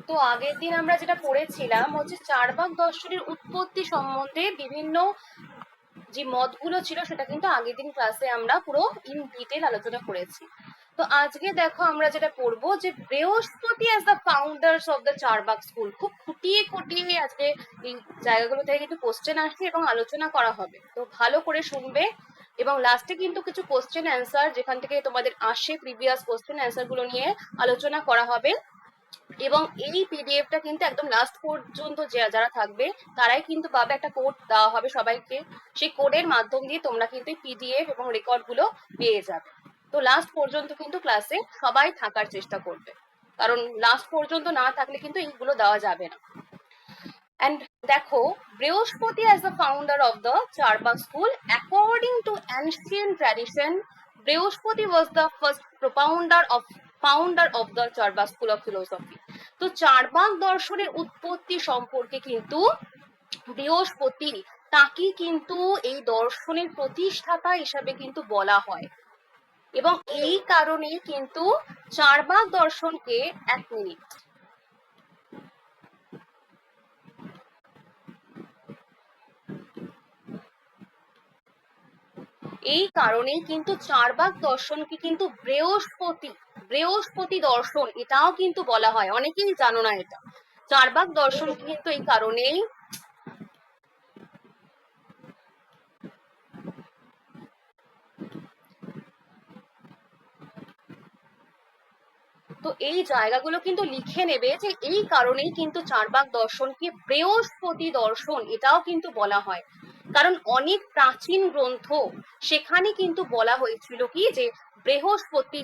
তো আগের দিন আমরা যেটা পড়েছিলাম হচ্ছে চার্বাক দর্শনের উৎপত্তি সম্বন্ধে বিভিন্ন যে মতগুলো ছিল সেটা কিন্তু আগের দিন ক্লাসে আমরা পুরো ইন ডিটেল আলোচনা করেছি। তো আজকে দেখো আমরা যেটা পড়বো যে বৃহস্পতি as the founders of the Charvaka school, খুব খুঁটিয়ে খুঁটিয়ে আজকে এই জায়গাগুলো থেকে কিন্তু কোশ্চেন আসছে এবং আলোচনা করা হবে, তো ভালো করে শুনবে। এবং লাস্টে কিন্তু কিছু কোশ্চেন অ্যান্সার যেখান থেকে তোমাদের আসে প্রিভিয়াস কোশ্চেন অ্যান্সার গুলো নিয়ে আলোচনা করা হবে। এবং এই পিডিএফটা কিন্তু একদম লাস্ট পর্যন্ত যারা থাকবে তারাই কিন্তু পাবে, একটা কোড দেওয়া হবে সবাইকে, সেই কোডের মাধ্যম দিয়ে তোমরা কিন্তু পিডিএফ এবং রেকর্ড গুলো পেয়ে যাবে। তো লাস্ট পর্যন্ত কিন্তু ক্লাসে সবাই থাকার চেষ্টা করবে, কারণ লাস্ট পর্যন্ত না থাকলে কিন্তু এইগুলো দেওয়া যাবে না। And দেখো, বৃহস্পতি as the founder of the Charbak school, according to ancient tradition, বৃহস্পতি was the first founder of the Charbak school of philosophy. তো চারবাক দর্শনের উৎপত্তি সম্পর্কে কিন্তু বৃহস্পতি, তাকে কিন্তু এই দর্শনের প্রতিষ্ঠাতা হিসাবে কিন্তু বলা হয়। এবং এই কারণে কিন্তু চারবাক দর্শনকে, এক মিনিট, এই কারণেই কিন্তু চারবাক দর্শনকে কিন্তু বৃহস্পতি দর্শন এটাও কিন্তু বলা হয়। অনেকেই জানো না এটা। চারবাক দর্শন কিন্তু এই কারণেই, তো এই জায়গাগুলো কিন্তু লিখে নেবে যে এই কারণেই কিন্তু চারবাক দর্শনকে বৃহস্পতি দর্শন এটাও কিন্তু বলা হয়। কারণ অনেক প্রাচীন গ্রন্থ, সেখানে কিন্তু বলা হয়েছিল কি যে বৃহস্পতি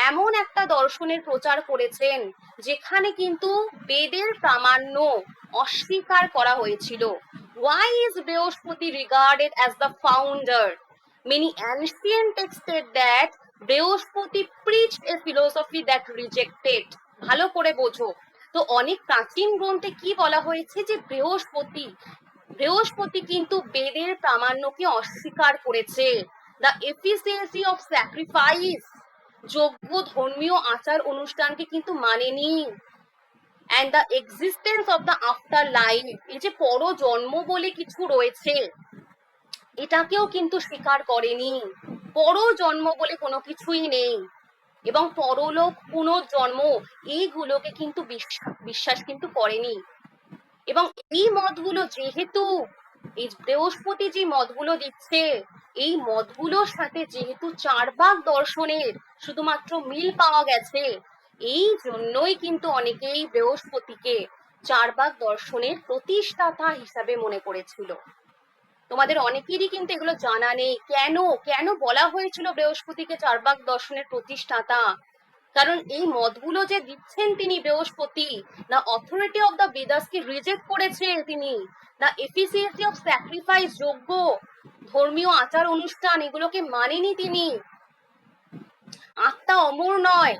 এমন একটা দর্শনের প্রচার করেছেন যেখানে কিন্তু বেদের প্রামাণ্য অস্বীকার করা হয়েছিল। Why is বৃহস্পতি regarded as the founder? Many ancient texts state that বৃহস্পতি preached a philosophy that rejected. ভালো করে বোঝো। তো অনেক প্রাচীন গ্রন্থে কি বলা হয়েছে যে বৃহস্পতি কিন্তু বেদের প্রামাণ্যকে অস্বীকার করেছে। দ্য এফিসিয়েন্সি অফ স্যাক্রিফাইস, যজ্ঞ ধর্মীয় আচার অনুষ্ঠানকে কিন্তু মানেনি। And the existence of the after life, এই যে পরজন্ম বলে কিছু রয়েছে এটাকেও কিন্তু স্বীকার করেনি। পরজন্ম বলে কোনো কিছুই নেই এবং পরলোক পুনর্জন্ম এইগুলোকে কিন্তু বিশ্বাস কিন্তু করেনি। এবং এই মতগুলো যেহেতু এই বৃহস্পতি যে মতগুলো দিচ্ছে, এই মতগুলোর সাথে যেহেতু চারবাক দর্শনের শুধুমাত্র মিল পাওয়া গেছে, এই জন্যই কিন্তু অনেকেই বৃহস্পতিকে চারবাক দর্শনের প্রতিষ্ঠাতা হিসাবে মনে করেছিল। তোমাদের অনেকেরই কিন্তু এগুলো জানা নেই। কেন বলা হয়েছিল বৃহস্পতিকে চারবাক দর্শনের প্রতিষ্ঠাতা? কারণ এই মতগুলো যে দিচ্ছেন তিনি বৃহস্পতি, না অথরিটি অফ দ্য বেদাসকে রিজেক্ট করেছেন তিনি, না এফিসিয়েন্সি অফ স্যাক্রিফাইস, যোগ্য ধর্মীয় আচার অনুষ্ঠান এগুলোকে মানেনি তিনি। আত্মা অমর নয়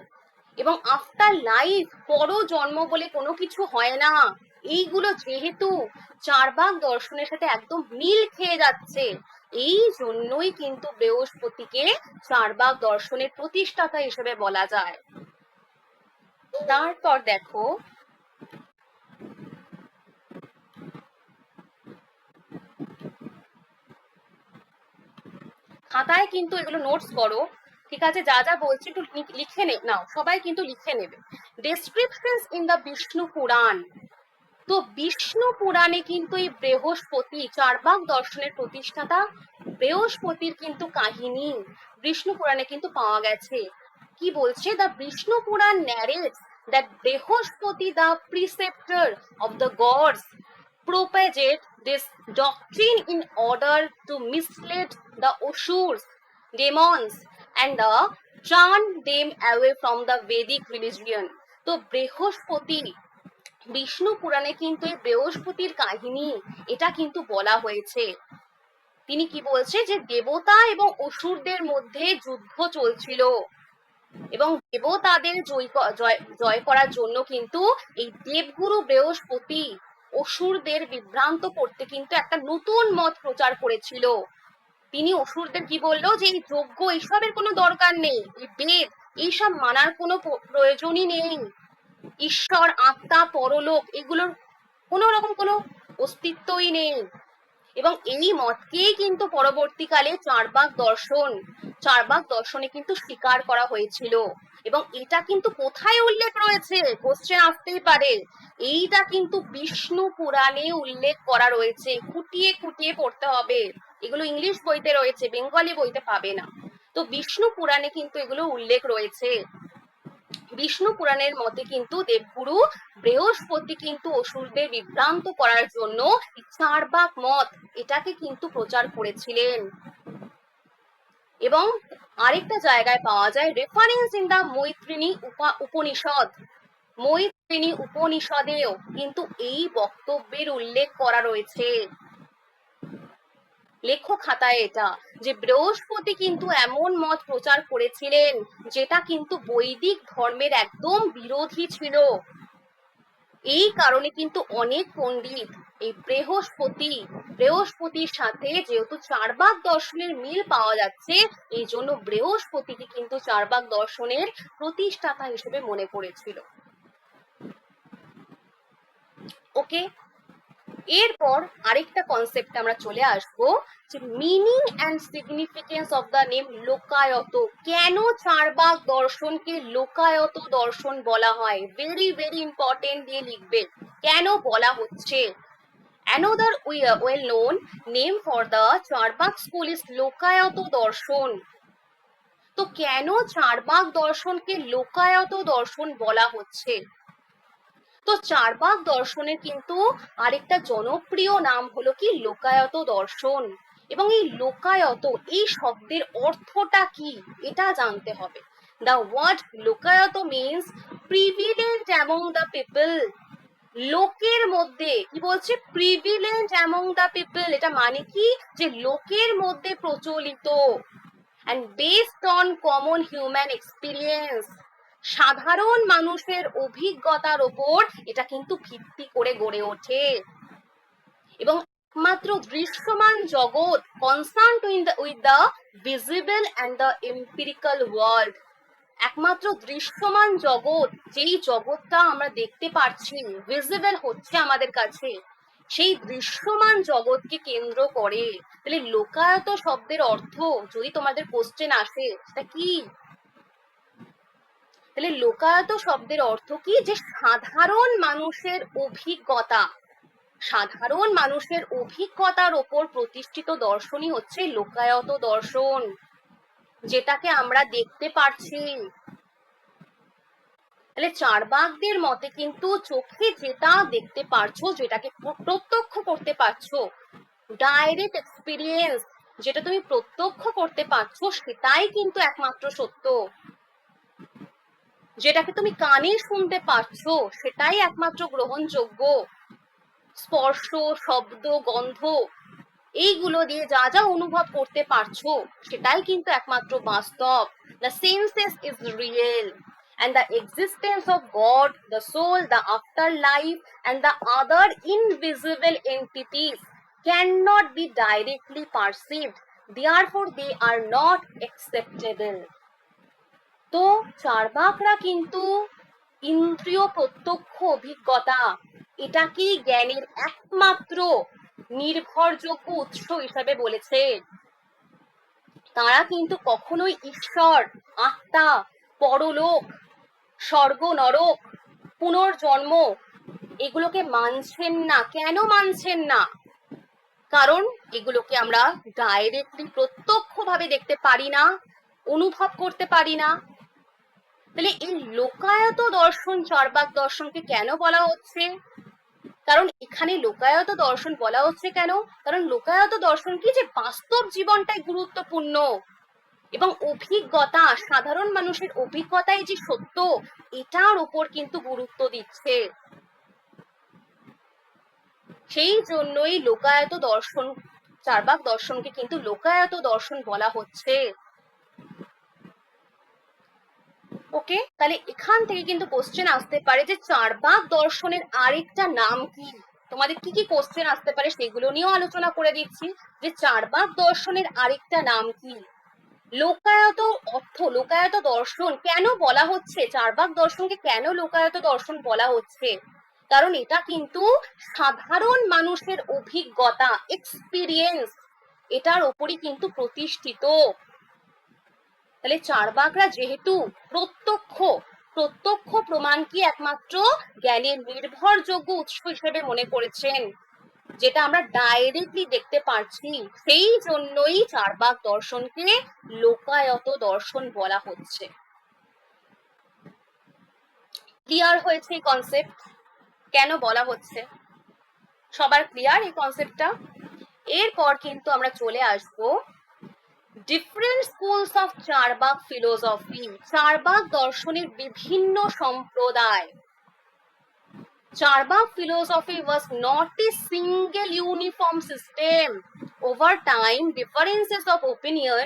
এবং আফটার লাইফ, পরজন্ম বলে কোনো কিছু হয় না, এইগুলো যেহেতু চারবাক দর্শনের সাথে একদম মিল খেয়ে যাচ্ছে, এই জন্যই কিন্তু বৃহস্পতিকে চারবাক দর্শনের প্রতিষ্ঠাতা হিসেবে বলা যায়। তারপর দেখো, খাতায় কিন্তু এগুলো নোটস করো, ঠিক আছে? যা যা বলছি একটু লিখে নাও, সবাই কিন্তু লিখে নেবে। ডেসক্রিপশনস ইন দ্য বিষ্ণু পুরাণ, তো বিষ্ণু পুরাণে কিন্তু এই বৃহস্পতি চারবাক দর্শনের প্রতিষ্ঠাতা বৃহস্পতির কিন্তু কাহিনী বিষ্ণু পুরাণে কিন্তু পাওয়া গেছে। কি বলছে? The Vishnu Purana narrates that Brihaspati, the preceptor of the gods, propagate this doctrine in order to mislead the Asurs, demons, and turn them away from the Vedic religion. তো বৃহস্পতি, বিষ্ণু পুরাণে কিন্তু এই বৃহস্পতির কাহিনী এটা কিন্তু বলা হয়েছে। তিনি কি বলছে যে দেবতা এবং অসুরদের মধ্যে যুদ্ধ চলছিল এবং দেবতাদের জয় করার জন্য কিন্তু এই দেবগুরু বৃহস্পতি অসুরদের বিভ্রান্ত করতে কিন্তু একটা নতুন মত প্রচার করেছিল। তিনি অসুরদের কি বললো যে এই যজ্ঞ এইসবের কোনো দরকার নেই, এই বেদ এইসব মানার কোনো প্রয়োজনই নেই, ঈশ্বর, আত্মা, পরলোক এগুলোর কোনো রকম কোনো অস্তিত্বই নেই। এবং এই মতকেই কিন্তু পরবর্তীকালে চারবাক দর্শনে কিন্তু স্বীকার করা হয়েছিল। এবং এটা কিন্তু কোথায় উল্লেখ রয়েছে, কোশ্চেন আসতেই পারে, এইটা কিন্তু বিষ্ণু পুরাণে উল্লেখ করা রয়েছে। খুঁটিয়ে খুঁটিয়ে পড়তে হবে, এগুলো ইংলিশ বইতে রয়েছে, বেঙ্গলি বইতে পাবে না। তো বিষ্ণু পুরাণে কিন্তু এগুলো উল্লেখ রয়েছে। বিষ্ণু পুরাণের মতে কিন্তু দেবগুরু বৃহস্পতি কিন্তু অসুরদের বিভ্রান্ত করার জন্য চারবাক মত এটাকে কিন্তু প্রচার করেছিলেন। এবং আরেকটা জায়গায় পাওয়া যায় রেফারেন্স ইন দা মৈত্রিণী উপনিষদ। মৈত্রিণী উপনিষদেও কিন্তু এই বক্তব্যের উল্লেখ করা রয়েছে। লেখো খাতায় এটা, যে বৃহস্পতি কিন্তু এমন মত প্রচার করেছিলেন যেটা কিন্তু বৈদিক ধর্মের একদম বিরোধী ছিল। এই কারণে কিন্তু অনেক পণ্ডিত এই বৃহস্পতির সাথে যেহেতু চারবাক দর্শনের মিল পাওয়া যাচ্ছে, এই জন্য বৃহস্পতিকে কিন্তু চারবাক দর্শনের প্রতিষ্ঠাতা হিসেবে মনে করেছিল। ওকে, এরপর আরেকটা কনসেপ্ট আমরা চলে আসবো, যে meaning and significance of the name Lokayata. কেন চারবাক দর্শনকে লোকায়ত দর্শন বলা হয়? ভেরি ভেরি ইম্পর্টেন্ট দিয়ে লিখবে, কেন বলা হচ্ছে। Another well known name for the Charvaka school is লোকায়ত দর্শন। তো কেন চারবাক দর্শনকে লোকায়ত দর্শন বলা হচ্ছে? তো চারবাক দর্শনের কিন্তু আরেকটা জনপ্রিয় নাম হলো কি লোকায়ত দর্শন। এবং এই লোকায়ত এই শব্দের অর্থটা কি এটা জানতে হবে। The word Lokayata means privilege among the people. লোকের মধ্যে, কি বলছে, প্রিভিলেজ অ্যামং দ্য পিপল, এটা মানে কি, যে লোকের মধ্যে প্রচলিত, and based on common human experience, সাধারণ মানুষের অভিজ্ঞতার ওপর এটা কিন্তু ভিত্তি করে গড়ে ওঠে। এবং একমাত্র দৃশ্যমান জগৎ concerned with the visible and the empirical world. একমাত্র দৃশ্যমান জগৎ, যেই জগৎটা আমরা দেখতে পাচ্ছি, ভিজিবল হচ্ছে আমাদের কাছে, সেই দৃশ্যমান জগৎকে কেন্দ্র করে। তাহলে লোকায়ত শব্দের অর্থ যদি তোমাদের কোশ্চেন আসে সেটা কি? তাহলে লোকায়ত শব্দের অর্থ কি, যে সাধারণ মানুষের অভিজ্ঞতার ওপর প্রতিষ্ঠিত দর্শনই হচ্ছে লোকায়ত দর্শন, যেটাকে আমরা দেখতে পাচ্ছি। তাহলে চারবাকদের মতে কিন্তু চোখে যেটা দেখতে পারছো, যেটাকে প্রত্যক্ষ করতে পারছো, ডাইরেক্ট এক্সপিরিয়েন্স, যেটা তুমি প্রত্যক্ষ করতে পারছো সেটাই কিন্তু একমাত্র সত্য। যেটাকে তুমি কানে শুনতে পারছো সেটাই একমাত্র গ্রহণযোগ্য। স্পর্শ, শব্দ, গন্ধ এইগুলো দিয়ে যা যা অনুভব করতে পারছো সেটাই কিন্তু একমাত্র বাস্তব। The senses is real and the existence of God, the soul, the afterlife and the other invisible entities cannot be directly perceived, therefore they are not acceptable. তো চারবাকরা কিন্তু ইন্দ্রিয় প্রত্যক্ষ অভিজ্ঞতা এটাকেই জ্ঞানের একমাত্র নির্ভরযোগ্য উৎস হিসাবে বলেছে। তারা কিন্তু কখনোই ঈশ্বর, আত্মা, পরলোক, স্বর্গ নরক, পুনর্জন্ম এগুলোকে মানছেন না। কেন মানছেন না? কারণ এগুলোকে আমরা ডাইরেক্টলি প্রত্যক্ষভাবে দেখতে পারি না, অনুভব করতে পারি না। তাহলে এই লোকায়ত দর্শন চারবাক দর্শনকে কেন বলা হচ্ছে? কারণ এখানে লোকায়ত দর্শন বলা হচ্ছে কেন, কারণ লোকায়ত দর্শন কি, যে বাস্তব জীবনটাই গুরুত্বপূর্ণ এবং অভিজ্ঞতা, সাধারণ মানুষের অভিজ্ঞতাই যে সত্য এটার উপর কিন্তু গুরুত্ব দিচ্ছে। সেই জন্যই লোকায়ত দর্শন, চারবাক দর্শনকে কিন্তু লোকায়ত দর্শন বলা হচ্ছে। ওকে, তাহলে এখান থেকে কিন্তু কোশ্চেন আসতে পারে যে চারবাক দর্শনের আরেকটা নাম কি। তোমাদের কি কি কোশ্চেন আসতে পারে সেগুলো নিয়েও আলোচনা করে দিচ্ছি, যে চারবাক দর্শনের আরেকটা নাম কি। লোকায়ত অর্থ, লোকায়ত দর্শন কেন বলা হচ্ছে, চার্বাক দর্শনকে কেন লোকায়ত দর্শন বলা হচ্ছে? কারণ এটা কিন্তু সাধারণ মানুষের অভিজ্ঞতা, এক্সপিরিয়েন্স, এটার ওপরই কিন্তু প্রতিষ্ঠিত। তাহলে চার্বাকরা যেহেতু প্রত্যক্ষ প্রত্যক্ষ প্রমাণ কি একমাত্র জ্ঞানের নির্ভরযোগ্য উৎস হিসেবে মনে করেছেন, যেটা আমরা ডাইরেক্টলি দেখতে পাচ্ছি, সেই জন্যই চার্বাক দর্শনকে লোকায়ত দর্শন বলা হচ্ছে। ক্লিয়ার হয়েছে এই কনসেপ্ট কেন বলা হচ্ছে? সবার ক্লিয়ার এই কনসেপ্টটা? এরপর কিন্তু আমরা চলে আসবো different schools of Charvaka philosophy, Charvaka দর্শনের বিভিন্ন সম্প্রদায়। Charbak philosophy was not a single uniform system. Over time, differences of opinion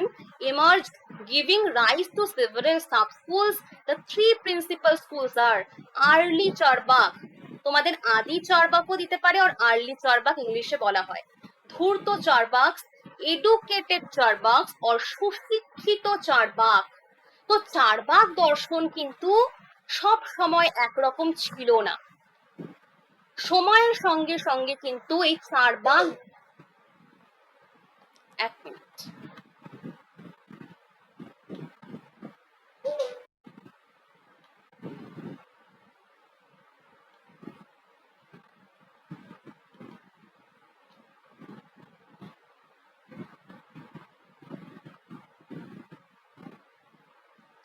emerged, giving rise to several sub-schools. The three principal schools are early Charbak, তোমাদের আদি চারবাকও দিতে পারে, আর আর্লি চারবাক ইংলিশে বলা হয়। ধূর্ত চারবাক, এডুকেটেড চারবাক, আর সুশিক্ষিত চারবাক। তো চারবাক দর্শন কিন্তু সব সময় একরকম ছিল না। সময়ের সঙ্গে সঙ্গে কিন্তু এই চারবাক, এক মিনিট,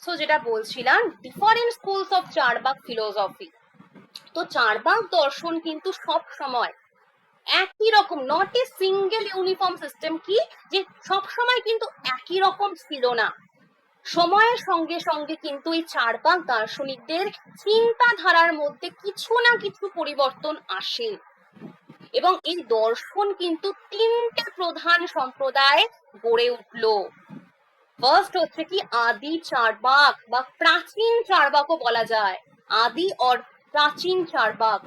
সো যেটা বলছিলাম, different schools of Charvaka philosophy. তো চারবাক দর্শন কিন্তু সব সময় একই রকম, not a single uniform system, কি যে সব সময় কিন্তু একই রকম ছিল না। সময়ের সঙ্গে সঙ্গে কিন্তু এই চারবাক দার্শনিকদের চিন্তাধারার মধ্যে কিছু না কিছু পরিবর্তন আসে, এবং এই দর্শন কিন্তু তিনটে প্রধান সম্প্রদায় গড়ে উঠলো। ফার্স্ট হচ্ছে কি আদি চারবাক বা প্রাচীন চারবাকও বলা যায়, আদি और প্রাচীন চারবাক,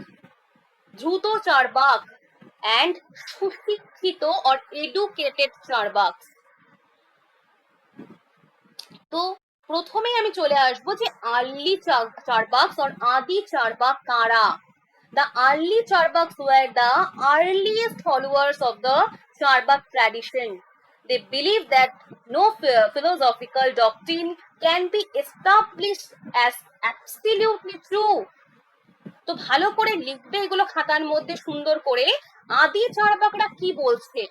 দ্রুত চারবাক অ্যান্ড সুশিক্ষিত और এডুকেটেড চারবাক। তো প্রথমেই আমি চলে আসবো যে আর্লি চারবাক और আদি চারবাক কারা। The early Charbaks were the earliest followers of the Charbak tradition. They believed that no philosophical doctrine can be established as absolutely true. তো ভালো করে লিখবে এগুলো খাতার মধ্যে সুন্দর করে। আদি চার্বাকরা কি বলছে?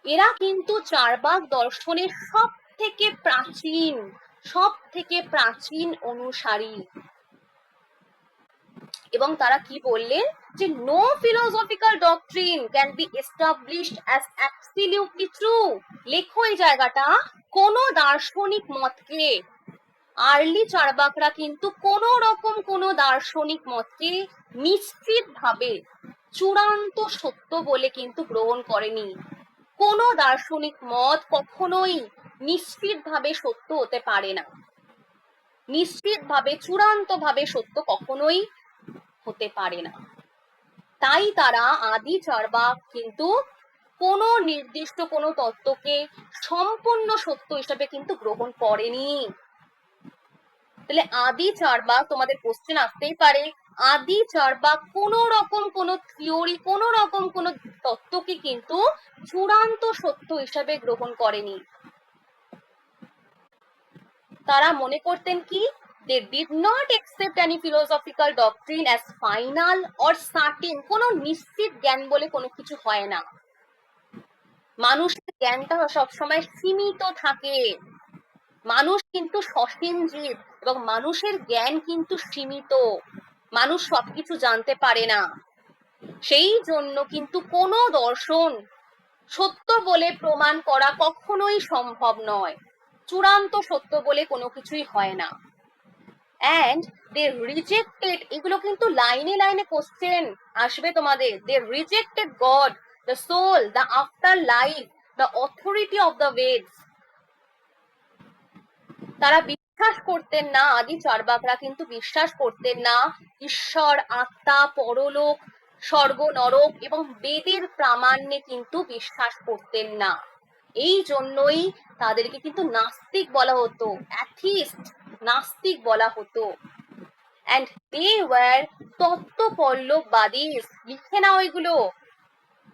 এরা কিন্তু চার্বাক দর্শনের সব থেকে প্রাচীন অনুসারী। এবং তারা কি বললেন যে no philosophical doctrine can be established as absolutely true. লেখো এই জায়গাটা, কোন দার্শনিক মতকে, আর্লি চার্বাকরা কিন্তু কোন রকম কোন দার্শনিক মতকে নিশ্চিতভাবে চূড়ান্ত সত্য বলে কিন্তু গ্রহণ করেনি। কোন দার্শনিক মত কখনোই নিশ্চিতভাবে সত্য হতে পারে না, নিশ্চিতভাবে চূড়ান্তভাবে সত্য কখনোই হতে পারে না। তাই তারা আদি চার্বাক কিন্তু কোন নির্দিষ্ট কোন তত্ত্বকে সম্পূর্ণ সত্য হিসেবে কিন্তু গ্রহণ করেনি। তাহলে আদি চার্বাক, তোমাদের কোশ্চেন আসতেই পারে, আদি চার্বাক কোন রকম কোন থিওরি, কোন রকম কোন তত্ত্বকে কিন্তু চূড়ান্ত সত্য হিসেবে গ্রহণ করেনি। তারা মনে করতেন কি, they did not accept any philosophical doctrine as final or certain. কোনো নিশ্চিত জ্ঞান বলে কোনো কিছু হয় না। মানুষের জ্ঞানটা সবসময় সীমিত থাকে, মানুষ কিন্তু সসীম জীব এবং মানুষের জ্ঞান কিন্তু সীমিত, মানুষ সবকিছু জানতে পারে না। সেই জন্য কিন্তু কোনো দর্শন সত্য বলে প্রমাণ করা কখনোই সম্ভব নয়, চূড়ান্ত সত্য বলে কোনো কিছুই হয় না। and they rejected, এগুলো কিন্তু লাইনে লাইনে কোশ্চেন আসবে তোমাদের, they rejected God, the soul, the afterlife, the authority of the Veds. তারা বিশ্বাস করতেন না, আদি চার্বাকরা কিন্তু বিশ্বাস করতেন না ঈশ্বর, আত্মা, পরলোক, স্বর্গ, নরক এবং বেদের প্রামাণ্যে কিন্তু বিশ্বাস করতেন না। এই জন্যই তাদেরকে কিন্তু নাস্তিক বলা হতো, অ্যাথিস্ট, নাস্তিক বলা হতো। and they were তত্ত্বপল্লববাদীস। লিখে নাও এগুলো,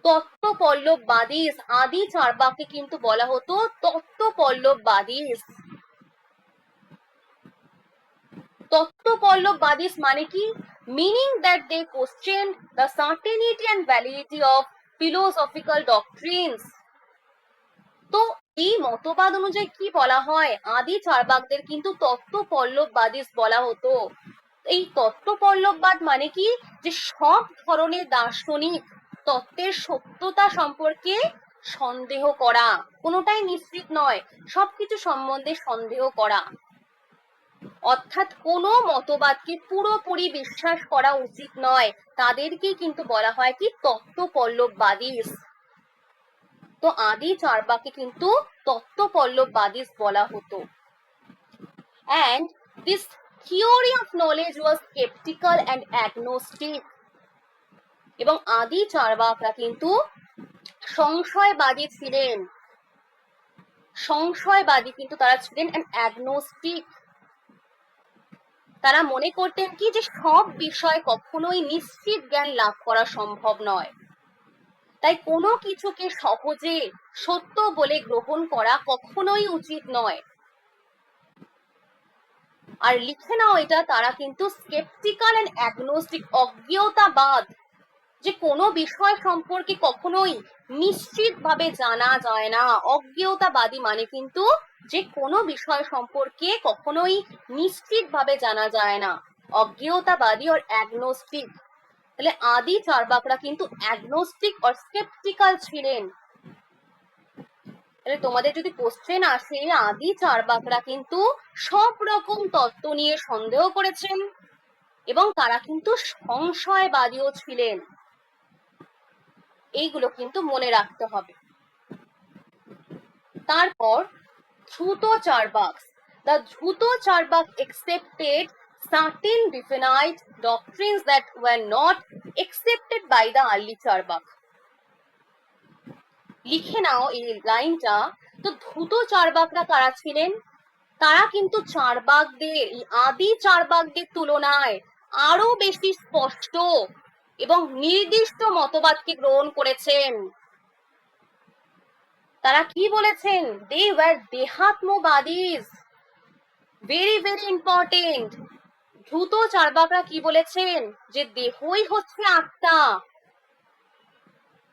তত্ত্বপল্লববাদীস। আদি চার্বাককে কিন্তু বলা হতো তত্ত্বপল্লববাদীস। তত্ত্বপল্লববাদীস মানে কি? meaning that they questioned the certainty and validity of philosophical doctrines। তো এই মতবাদ অনুযায়ী কি বলা হয়? আদি চার্বাকদের কিন্তু তত্ত্বপল্লববাদী বলা হতো। এই তত্ত্বপল্লববাদ মানে কি? যে সব ধরনের দার্শনিক তত্ত্বের সত্যতা সম্পর্কে সন্দেহ করা, কোনোটাই নিশ্চিত নয়, সবকিছু সম্বন্ধে সন্দেহ করা। অর্থাৎ কোনো মতবাদকে পুরোপুরি বিশ্বাস করা উচিত নয়, তাদেরকেই কিন্তু বলা হয় কি? তত্ত্বপল্লববাদী। তো আদি চার্বাককে কিন্তু তত্ত্বপল্লববাদী বলা হতো। and this theory of knowledge was skeptical and agnostic। এবং আদি চার্বাকরা কিন্তু সংশয়বাদী ছিলেন, সংশয়বাদী কিন্তু তারা ছিলেন and agnostic। তারা মনে করতেন কি? যে সব বিষয় কখনোই নিশ্চিত জ্ঞান লাভ করা সম্ভব নয়, তাই কোনো কিছুকে সহজে সত্য বলে গ্রহণ করা কখনোই উচিত নয়। আর লিখে নাও এটা, তারা কিন্তু স্কেপটিক্যাল এন্ড অ্যাগনোস্টিক, অজ্ঞেয়তাবাদ, যে কোনো বিষয় সম্পর্কে কখনোই নিশ্চিত ভাবে জানা যায় না। অজ্ঞেয়তাবাদী মানে কিন্তু যে কোনো বিষয় সম্পর্কে কখনোই নিশ্চিত ভাবে জানা যায় না, অজ্ঞেয়তাবাদী আর অ্যাগনোস্টিক। তাহলে আদি চার্বাকরা কিন্তু অ্যাগনোস্টিক আর স্কেপটিক্যাল ছিলেন। তাহলে তোমাদের যদি কোশ্চেন আসে, আদি চার্বাকরা কিন্তু সব রকম তত্ত্ব নিয়ে সন্দেহ করেছেন এবং তারা কিন্তু সংশয়বাদীও ছিলেন, এইগুলো কিন্তু মনে রাখতে হবে। তারপর ধ্রুত Charvaka. The ধ্রুত Charvaka accepted certain definite doctrines that were not accepted by the early Charvaka. লিখে নাও এই লাইনটা। তো ধ্রুত চার্বাকরা কারা ছিলেন? তারা কিন্তু চার্বাকদের, আদি চার্বাকদের তুলনায় আরো বেশি স্পষ্ট এবং নির্দিষ্ট মতবাদকে গ্রহণ করেছেন। তারা কি বলেছেন? they were দেহাত্মবাদীস। Very very important. ধ্রুত চার্বাকরা কি বলেছেন? যে দেহই হচ্ছে আত্মা,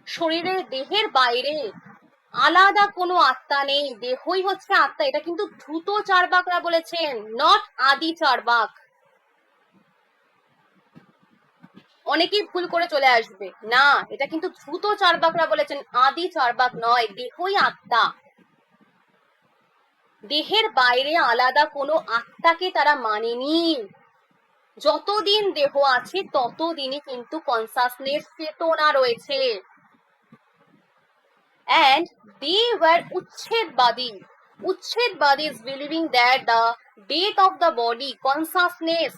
শরীরের, দেহের বাইরে আলাদা কোনো আত্মা নেই, দেহই হচ্ছে আত্মা। এটা কিন্তু ধ্রুত চার্বাকরা বলেছেন, নট আদি চার্বাক। অনেকেই ভুল করে চলে আসবে, না, এটা কিন্তু ধ্রুত চার্বাকরা বলেছেন, আদি চার্বাক নয়। দেহই আত্মা, দেহের বাইরে আলাদা কোনো আত্মাকে তারা মানেনি। যতদিন দেহ আছে ততদিনই কিন্তু কনসাসনেস, চেতনা রয়েছে। and they were উচ্ছেদবাদী। উচ্ছেদবাদী is believing that the death of the body, consciousness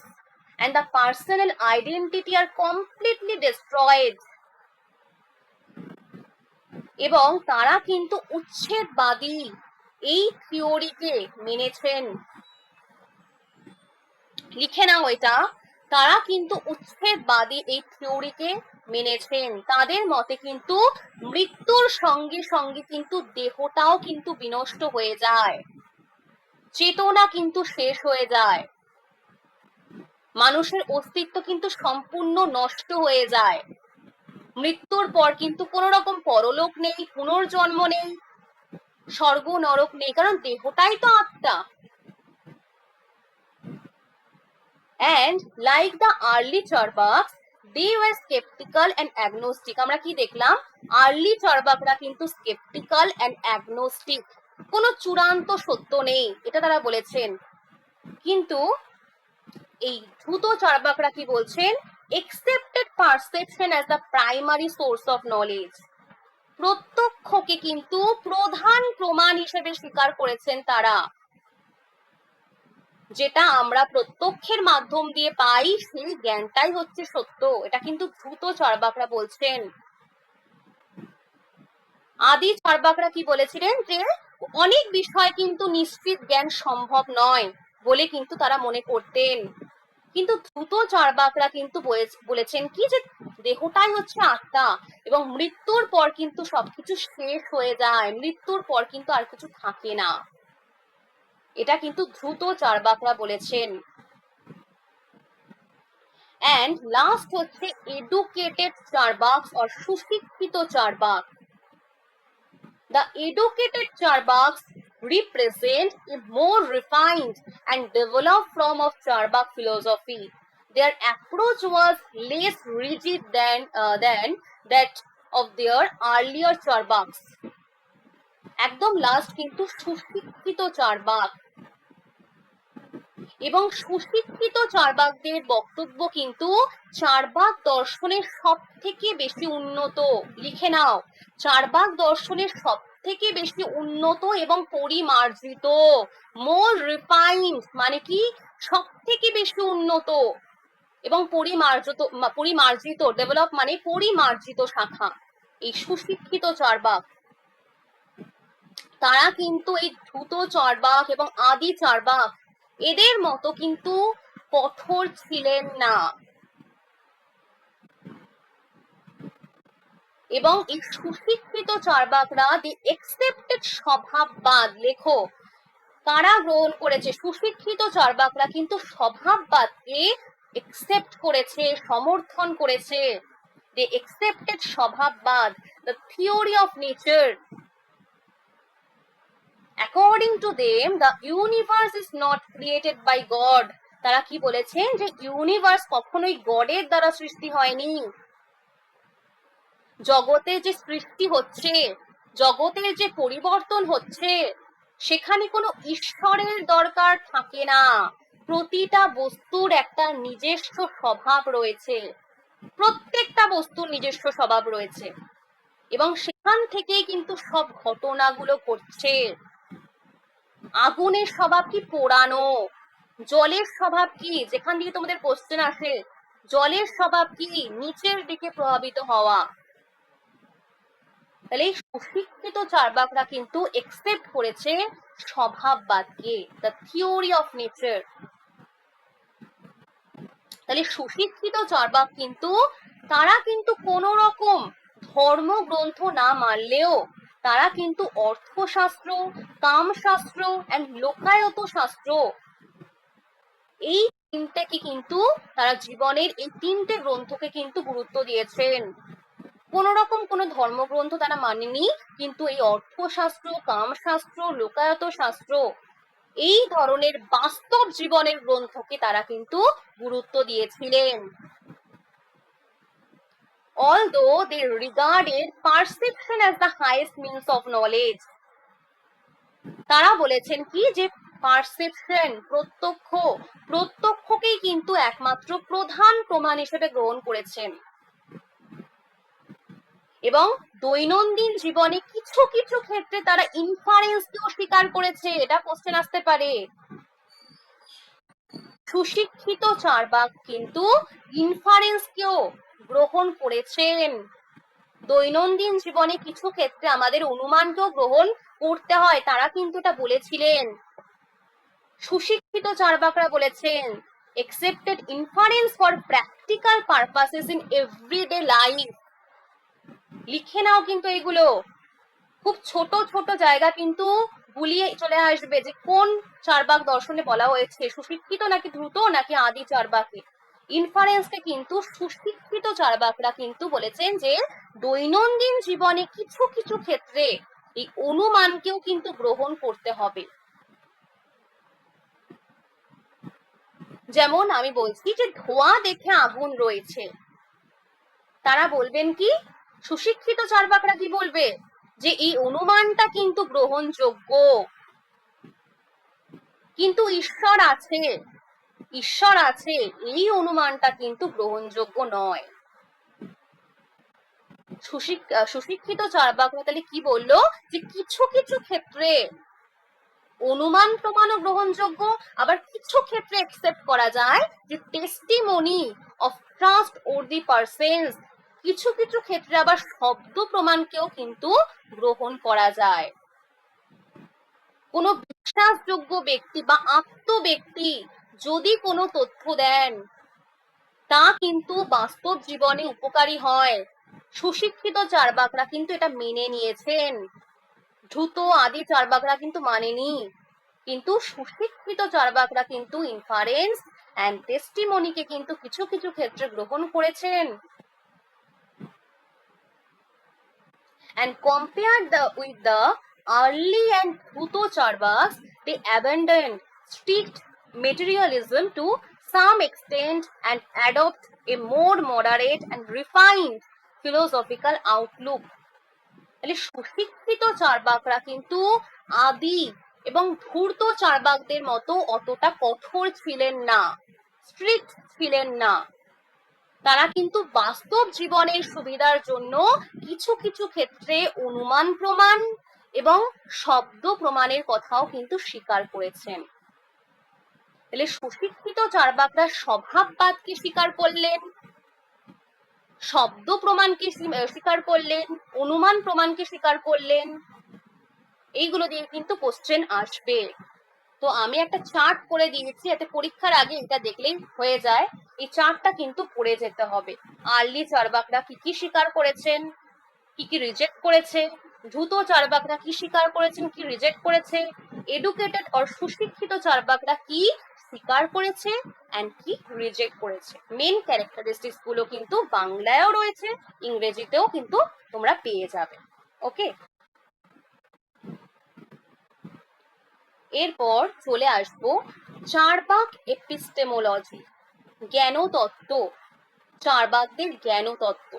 and the personal identity are completely destroyed। এবং তারা কিন্তু উচ্ছেদবাদী এই থিওরিকে মেনেছেন। লিখে নাও এটা, তারা কিন্তু উচ্ছেদবাদী এই থিওরিকে মেনেছেন। তাদের মতে কিন্তু মৃত্যুর সঙ্গে সঙ্গে কিন্তু দেহটাও কিন্তু বিনষ্ট হয়ে যায়, চেতনা কিন্তু শেষ হয়ে যায়, মানুষের অস্তিত্ব কিন্তু সম্পূর্ণ নষ্ট হয়ে যায়। মৃত্যুর পর কিন্তু কোন রকম পরলোক নেই, পুনর্জন্ম নেই, স্বর্গ নরক নেই, কারণ দেহটাই তো আত্মা। and like the early চার্বাকস they were skeptical and agnostic। আমরা কি দেখলাম? আর্লি চার্বাকরা কিন্তু skeptical and agnostic, কোনো চূড়ান্ত সত্য নেই এটা তারা বলেছেন। কিন্তু এই ধ্রুত চার্বাকরা কি বলছেন? accepted perception as the primary source of knowledge। প্রত্যক্ষকে কিন্তু প্রধান প্রমাণ হিসেবে স্বীকার করেছেন তারা। যেটা আমরা প্রত্যক্ষের মাধ্যম দিয়ে পাই সেই জ্ঞানটাই হচ্ছে সত্য, এটা কিন্তু ধ্রুত চার্বাকরা বলছেন। আদি চার্বাকরা কি বলেছিলেন? যে অনেক বিষয় কিন্তু নিশ্চিত জ্ঞান সম্ভব নয় বলে কিন্তু তারা মনে করতেন। কিন্তু দ্রুত চার্বাকরা কিন্তু বলেছেন কি যে দেহটাই হচ্ছে আত্মা এবং মৃত্যুর পর কিন্তু সবকিছু শেষ হয়ে যায়, মৃত্যুর পর কিন্তু আর কিছু থাকে না। এটা কিন্তু দ্রুত চার্বাকরা বলেছেন। অ্যান্ড লাস্ট হচ্ছে এডুকেটেড চার্বাক অর সুশিক্ষিত Charvaka. The educated Charbaks represent a more refined and developed form of Charbak philosophy. Their approach was less rigid than that of their earlier Charbaks. একদম লাস্ট কিন্তু সুশিক্ষিত চার্বাক, এবং সুশিক্ষিত চার্বাকদের বক্তব্য কিন্তু চার্বাক দর্শনের সব থেকে বেশি উন্নত। লিখে নাও, চার্বাক দর্শনের সব থেকে বেশি উন্নত এবং পরিমার্জিত। মোর রিফাইন্ড মানে কি, সব থেকে বেশি উন্নত এবং পরিমার্জিত, ডেভেলপ মানে পরিমার্জিত শাখা এই সুশিক্ষিত চার্বাক। তারা কিন্তু এই দ্রুত চার্বাক এবং আদি চার্বাক এদের মতো কিন্তু কঠোর ছিলেন না। এবং এই সুশিক্ষিত চার্বাকরা দি একসেপ্টেড স্বভাববাদ, লেখো কারা গ্রহণ করেছে? সুশিক্ষিত চার্বাকরা কিন্তু স্বভাববাদকে একসেপ্ট করেছে, সমর্থন করেছে। They accepted Svabhavavada, the theory of nature. According to them, the universe is not created by God. তারা কি বলেছেন? যে ইউনিভার্স কখনোই গডের দ্বারা সৃষ্টি হয়নি। জগতে যে সৃষ্টি হচ্ছে, জগতের যে পরিবর্তন হচ্ছে, সেখানে কোনো ঈশ্বরের দরকার থাকে না। প্রতিটা বস্তুর একটা নিজস্ব স্বভাব রয়েছে, প্রত্যেকটা বস্তুর নিজস্ব স্বভাব রয়েছে, এবং সেখান থেকেই কিন্তু সব ঘটনাগুলো ঘটছে। আগুনের স্বভাব কি? পোড়ানো। জলের স্বভাব কি? যেখান থেকে তোমাদের কোশ্চেন আসে, জলের স্বভাব কি? নিচের দিকে প্রভাবিত হওয়া। তাহলে এই সুশিক্ষিত চার্বাকরা কিন্তু একসেপ্ট করেছে স্বভাববাদকে, দ্য থিওরি অফ নেচার। তাহলে সুশিক্ষিত চার্বাক কিন্তু তারা কিন্তু কোন রকম ধর্মগ্রন্থ না মানলেও তারা কিন্তু অর্থশাস্ত্র, কামশাস্ত্র এন্ড লোকায়ত শাস্ত্র, এই তিনটেকে কিন্তু তারা জীবনের এই তিনটে গ্রন্থকে কিন্তু গুরুত্ব দিয়েছেন। কোন রকম কোন ধর্মগ্রন্থ তারা মানেনি, কিন্তু এই অর্থশাস্ত্র, কামশাস্ত্র, লোকায়ত শাস্ত্র, এই ধরনের বাস্তব জীবনের গ্রন্থকে তারা কিন্তু গুরুত্ব দিয়েছিলেন। Although they regarded perception as the highest means of knowledge, তারা বলেছেন কি যে পারসেপশন, প্রত্যক্ষকেই কিন্তু একমাত্র প্রধান প্রমাণ হিসেবে গ্রহণ করেছেন, এবং দৈনন্দিন জীবনে কিছু কিছু ক্ষেত্রে তারা ইনফারেন্সকেও স্বীকার করেছে। এটা কোশ্চেন আসতে পারে। সুশিক্ষিত চার্বাক কিন্তু ইনফারেন্সকেও গ্রহণ করেছেন। দৈনন্দিন জীবনে কিছু ক্ষেত্রে আমাদের অনুমানকেও গ্রহণ করতে হয়, তারা কিন্তু এটা বলেছিলেন। সুশিক্ষিত চার্বাকরা বলেছেন accepted inference for practical purposes in everyday life। লিখে নাও কিন্তু এগুলো, খুব ছোট ছোট জায়গা কিন্তু গুলিয়ে চলে আসবে যে কোন চার্বাক দর্শনে বলা হয়েছে, সুশিক্ষিত নাকি দ্রুত নাকি আদি চার্বাকে। ইনফারেন্সকে কিন্তু সুশিক্ষিত চার্বাকরা কিন্তু বলেছেন যে দৈনন্দিন জীবনে কিছু কিছু ক্ষেত্রে এই অনুমানকেও কিন্তু গ্রহণ করতে হবে। যেমন আমি বলছি যে ধোঁয়া দেখে আগুন রয়েছে, তারা বলবেন কি, সুশিক্ষিত চার্বাকরা কি বলবে, যে এই অনুমানটা কিন্তু গ্রহণযোগ্য, কিন্তু ঈশ্বর আছে, ঈশ্বর আছে এই অনুমানটা কিন্তু গ্রহণযোগ্য নয়। সুশিক্ষিত চার্বাকরা তাহলে কি বললো, যে কিছু কিছু ক্ষেত্রে অনুমান প্রমাণও গ্রহণযোগ্য, আবার কিছু ক্ষেত্রে একসেপ্ট করা যায় যে testimony of trust or the persons, কিছু কিছু ক্ষেত্রে আবার শব্দ প্রমাণকেও কিন্তু গ্রহণ করা যায়। কোনো বিশ্বাসযোগ্য ব্যক্তি বা আপ্ত ব্যক্তি যদি কোনো তথ্য দেন, তা কিন্তু বাস্তব জীবনে উপকারী হয়। সুশিক্ষিত চার্বাকরা কিন্তু এটা মেনে নিয়েছেন, ধূত আদি চার্বাকরা কিন্তু মানেনি। কিন্তু সুশিক্ষিত চার্বাকরা কিন্তু ইনফারেন্স অ্যান্ড টেস্টিমনিকে কিন্তু কিছু কিছু ক্ষেত্রে গ্রহণ করেছেন। And compared with the early and Dhuto Charvaks, they abandoned strict materialism to some extent and adopt a more moderate and refined philosophical outlook. তাহলে সুশিক্ষিত চার্বাকরা কিন্তু আদি এবং ধূর্ত চার্বাকদের মতো অতটা কঠোর ছিলেন না, স্ট্রিক্ট ছিলেন না। তারা কিন্তু বাস্তব জীবনের সুবিধার জন্য কিছু কিছু ক্ষেত্রে অনুমান প্রমাণ এবং শব্দ প্রমাণের কথাও কিন্তু স্বীকার করেছেন। তাহলে সুশিক্ষিত চার্বাকরা স্বভাববাদকে স্বীকার করলেন, শব্দ প্রমাণকে স্বীকার করলেন, অনুমান প্রমাণকে স্বীকার করলেন। এইগুলো দিয়ে কিন্তু কোশ্চেন আসবে। তো আমি একটা চার্ট করে দিয়েছি, এতে পরীক্ষার আগে এটা দেখলেই হয়ে যায়। এই চার্টটা কিন্তু পড়ে যেতে হবে। আর্লি চার্বাকরা কি কি স্বীকার করেছেন, কি কি রিজেক্ট করেছে, দ্রুত চার্বাকরা কি স্বীকার করেছেন, কি রিজেক্ট করেছে, এডুকেটেড অর সুশিক্ষিত চার্বাকরা কি স্বীকার করেছে এন্ড কি রিজেক্ট করেছে। মেন ক্যারেক্টারিস্টিক্স গুলো কিন্তু বাংলায়ও রয়েছে, ইংরেজিতেও কিন্তু তোমরা পেয়ে যাবে। ওকে, এরপর চলে আসবো চার্বাক এপিস্টেমোলজি, জ্ঞানতত্ত্ব, চার্বাকদের জ্ঞানতত্ত্ব।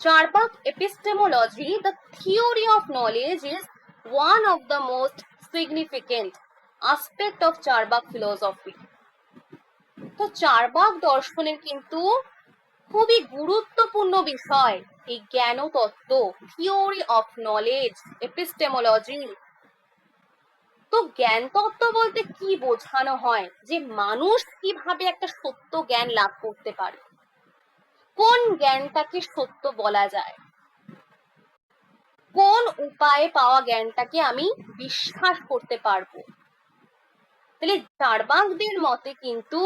Charbak epistemology, the theory of knowledge, is one of the most significant aspect of Charbak philosophy. তো চার্বাক দর্শনের কিন্তু খুবই গুরুত্বপূর্ণ বিষয় এই জ্ঞানতত্ত্ব, থিওরি অফ নলেজ, এপিস্টেমোলজি। তো জ্ঞান তত্ত্ব বলতে কি বোঝানো হয়, যে মানুষ কিভাবে একটা সত্য জ্ঞান লাভ করতে পারে, কোন জ্ঞানটাকে সত্য বলা যায়, কোন উপায়ে পাওয়া জ্ঞানটাকে আমি বিশ্বাস করতে পারবো। তাহলে চার্বাকদের মতে কিন্তু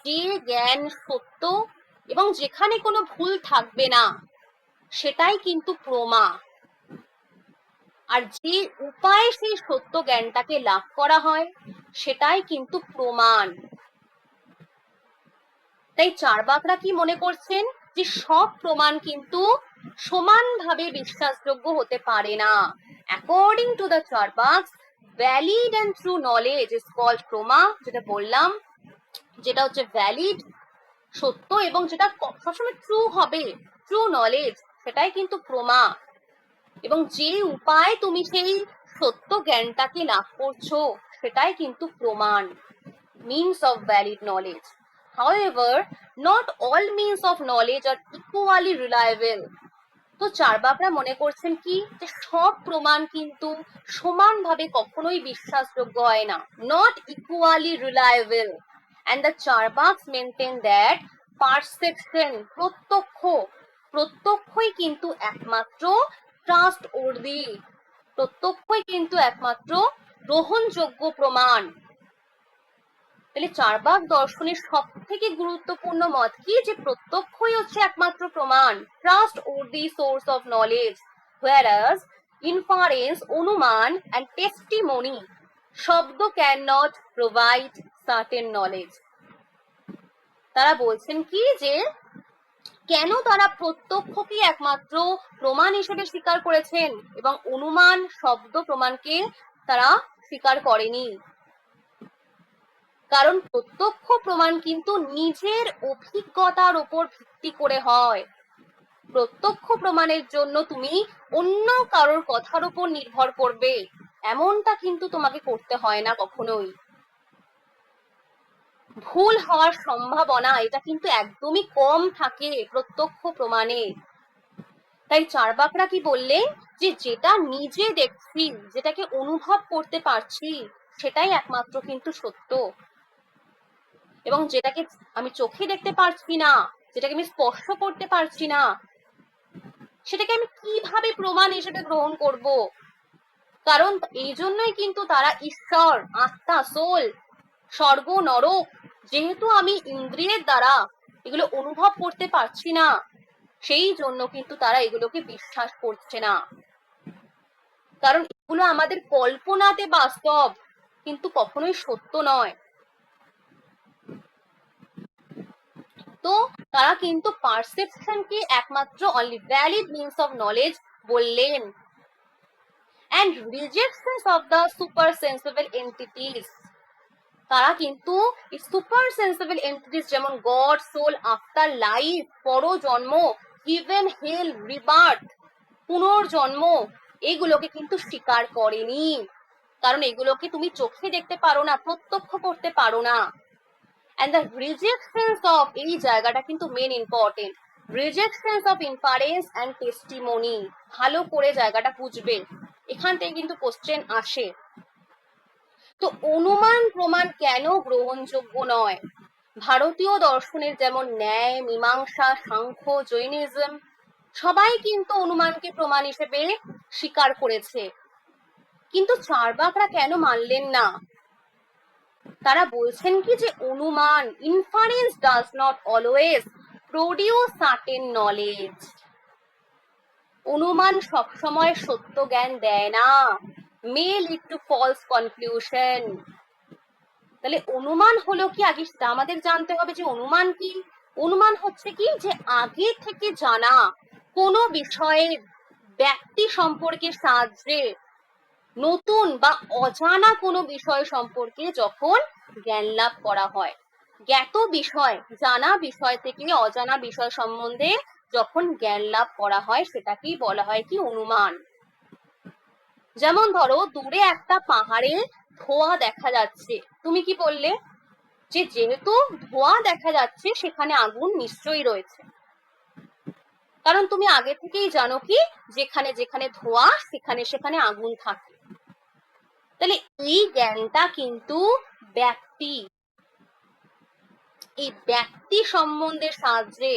যে জ্ঞান সত্য এবং যেখানে কোনো ভুল থাকবে না সেটাই কিন্তু প্রমা, আর যে উপায়ে সেই সত্য জ্ঞানটাকে লাভ করা হয় সেটাই কিন্তু প্রমাণ। তাই চার্বাকরা কি মনে করছেন, যে সব প্রমাণ কিন্তু সমানভাবে বিশ্বাসযোগ্য হতে পারে না। According to the Charvakas, valid and true knowledge is called prama, যেটা বললাম, যেটা হচ্ছে ভ্যালিড সত্য এবং যেটা সবসময় ট্রু হবে, ট্রু নলেজ, সেটাই কিন্তু প্রমা। এবং যে উপায় তুমি সেই সত্য জ্ঞানটাকে লাভ করছো সেটাই কিন্তু প্রমাণ, means of valid knowledge. However, not all means of knowledge are equally reliable. তো চার্বাকরা মনে করছেন কি, যে সব প্রমাণ কিন্তু সমানভাবে কখনোই বিশ্বাসযোগ্য হয় না, not equally reliable. And the Charbaks maintain that perception, প্রত্যক্ষই কিন্তু একমাত্র trustworthy, প্রত্যক্ষই কিন্তু একমাত্র গ্রহণযোগ্য প্রমাণ। তাহলে চার্বাক দর্শনের সব থেকে গুরুত্বপূর্ণ মত কি, যে প্রত্যক্ষই হচ্ছে একমাত্র প্রমাণ, trust worthy source of knowledge, whereas inference, অনুমান and testimony, শব্দ can not provide certain knowledge. তারা বলছেন কি, যে কেন তারা প্রত্যক্ষকে একমাত্র প্রমাণ হিসেবে স্বীকার করেছেন এবং অনুমান, শব্দ প্রমাণকে তারা স্বীকার করেনি। কারণ প্রত্যক্ষ প্রমাণ কিন্তু নিজের অভিজ্ঞতার উপর ভিত্তি করে হয়। প্রত্যক্ষ প্রমাণের জন্য তুমি অন্য কারোর কথার উপর নির্ভর করবে, এমনটা কিন্তু তোমাকে করতে হয় না কখনোই। ভুল হওয়ার সম্ভাবনা এটা কিন্তু একদমই কম থাকে প্রত্যক্ষ প্রমাণে। তাই চার্বাকরা কি বললেন, যে যেটা নিজে দেখছি, যেটাকে অনুভব করতে পারছি, সেটাই একমাত্র কিন্তু সত্য, এবং যেটাকে আমি চোখে দেখতে পারছি না, যেটাকে আমি স্পর্শ করতে পারছি না, সেটাকে আমি কিভাবে প্রমাণ হিসেবে গ্রহণ করব। কারণ এই জন্যই কিন্তু তারা ঈশ্বর, আত্মা, সোল, স্বর্গ, নরক, যেহেতু আমি ইন্দ্রিয়ের দ্বারা এগুলো অনুভব করতে পারছি না, সেই জন্য কিন্তু তারা এগুলোকে বিশ্বাস করছে না। কারণ এগুলো আমাদের কল্পনাতে বাস্তব, কিন্তু কখনোই সত্য নয়। তো তারা কিন্তু পারসেপশনকে একমাত্র only valid means of knowledge বললেন, and rejections of the super sensible entities, তারা কিন্তু সুপার সেন্সিবল এন্টিটিস যেমন গড, সোল, আফটার লাইফ, পরজন্ম, ইভেন হেল, রিবার্থ, পুনর্জন্ম, এগুলোকে কিন্তু স্বীকার করেনি। কারণ এগুলোকে তুমি চোখে দেখতে পারো না, প্রত্যক্ষ করতে পারো না। and the rejections of, এই জায়গাটা কিন্তু main important, rejections of inference and testimony, ভালো করে জায়গাটা বুঝবে, এখান থেকে কিন্তু কোশ্চেন আসে। তো অনুমান প্রমাণ কেন গ্রহণযোগ্য নয়? ভারতীয় দর্শনের যেমন ন্যায়, মীমাংসা, সাংখ্য, জৈনিজম, সবাই কিন্তু অনুমানকে প্রমাণ হিসেবে স্বীকার করেছে, কিন্তু চার্বাকরা কেন মানলেন না? তারা বলছেন কি যে অনুমান, inference does not always produce certain knowledge, অনুমান সবসময় সত্য জ্ঞান দেয় না, may lead to false conclusion. তাহলে অনুমান হলো কি, আগে সেটা আমাদের জানতে হবে যে অনুমান কি। অনুমান হচ্ছে কি, যে আগে থেকে জানা কোনো বিষয়ের ব্যক্তি সম্পর্কে সাহায্যে নতুন বা অজানা কোনো বিষয় সম্পর্কে যখন জ্ঞান লাভ করা হয়, জ্ঞাত বিষয়, জানা বিষয় থেকে অজানা বিষয় সম্বন্ধে যখন জ্ঞান লাভ করা হয়, সেটাকেই বলা হয় কি অনুমান। যেমন ধরো দূরে একটা পাহাড়ে ধোঁয়া দেখা যাচ্ছে, তুমি কি বললে যে যেহেতু ধোঁয়া দেখা যাচ্ছে সেখানে আগুন নিশ্চয়ই রয়েছে, কারণ তুমি আগে থেকেই জানো কি যেখানে যেখানে ধোঁয়া সেখানে সেখানে আগুন থাকে। তাহলে এই জ্ঞানটা কিন্তু ব্যক্তি, এই ব্যক্তি সম্বন্ধের সাহায্যে,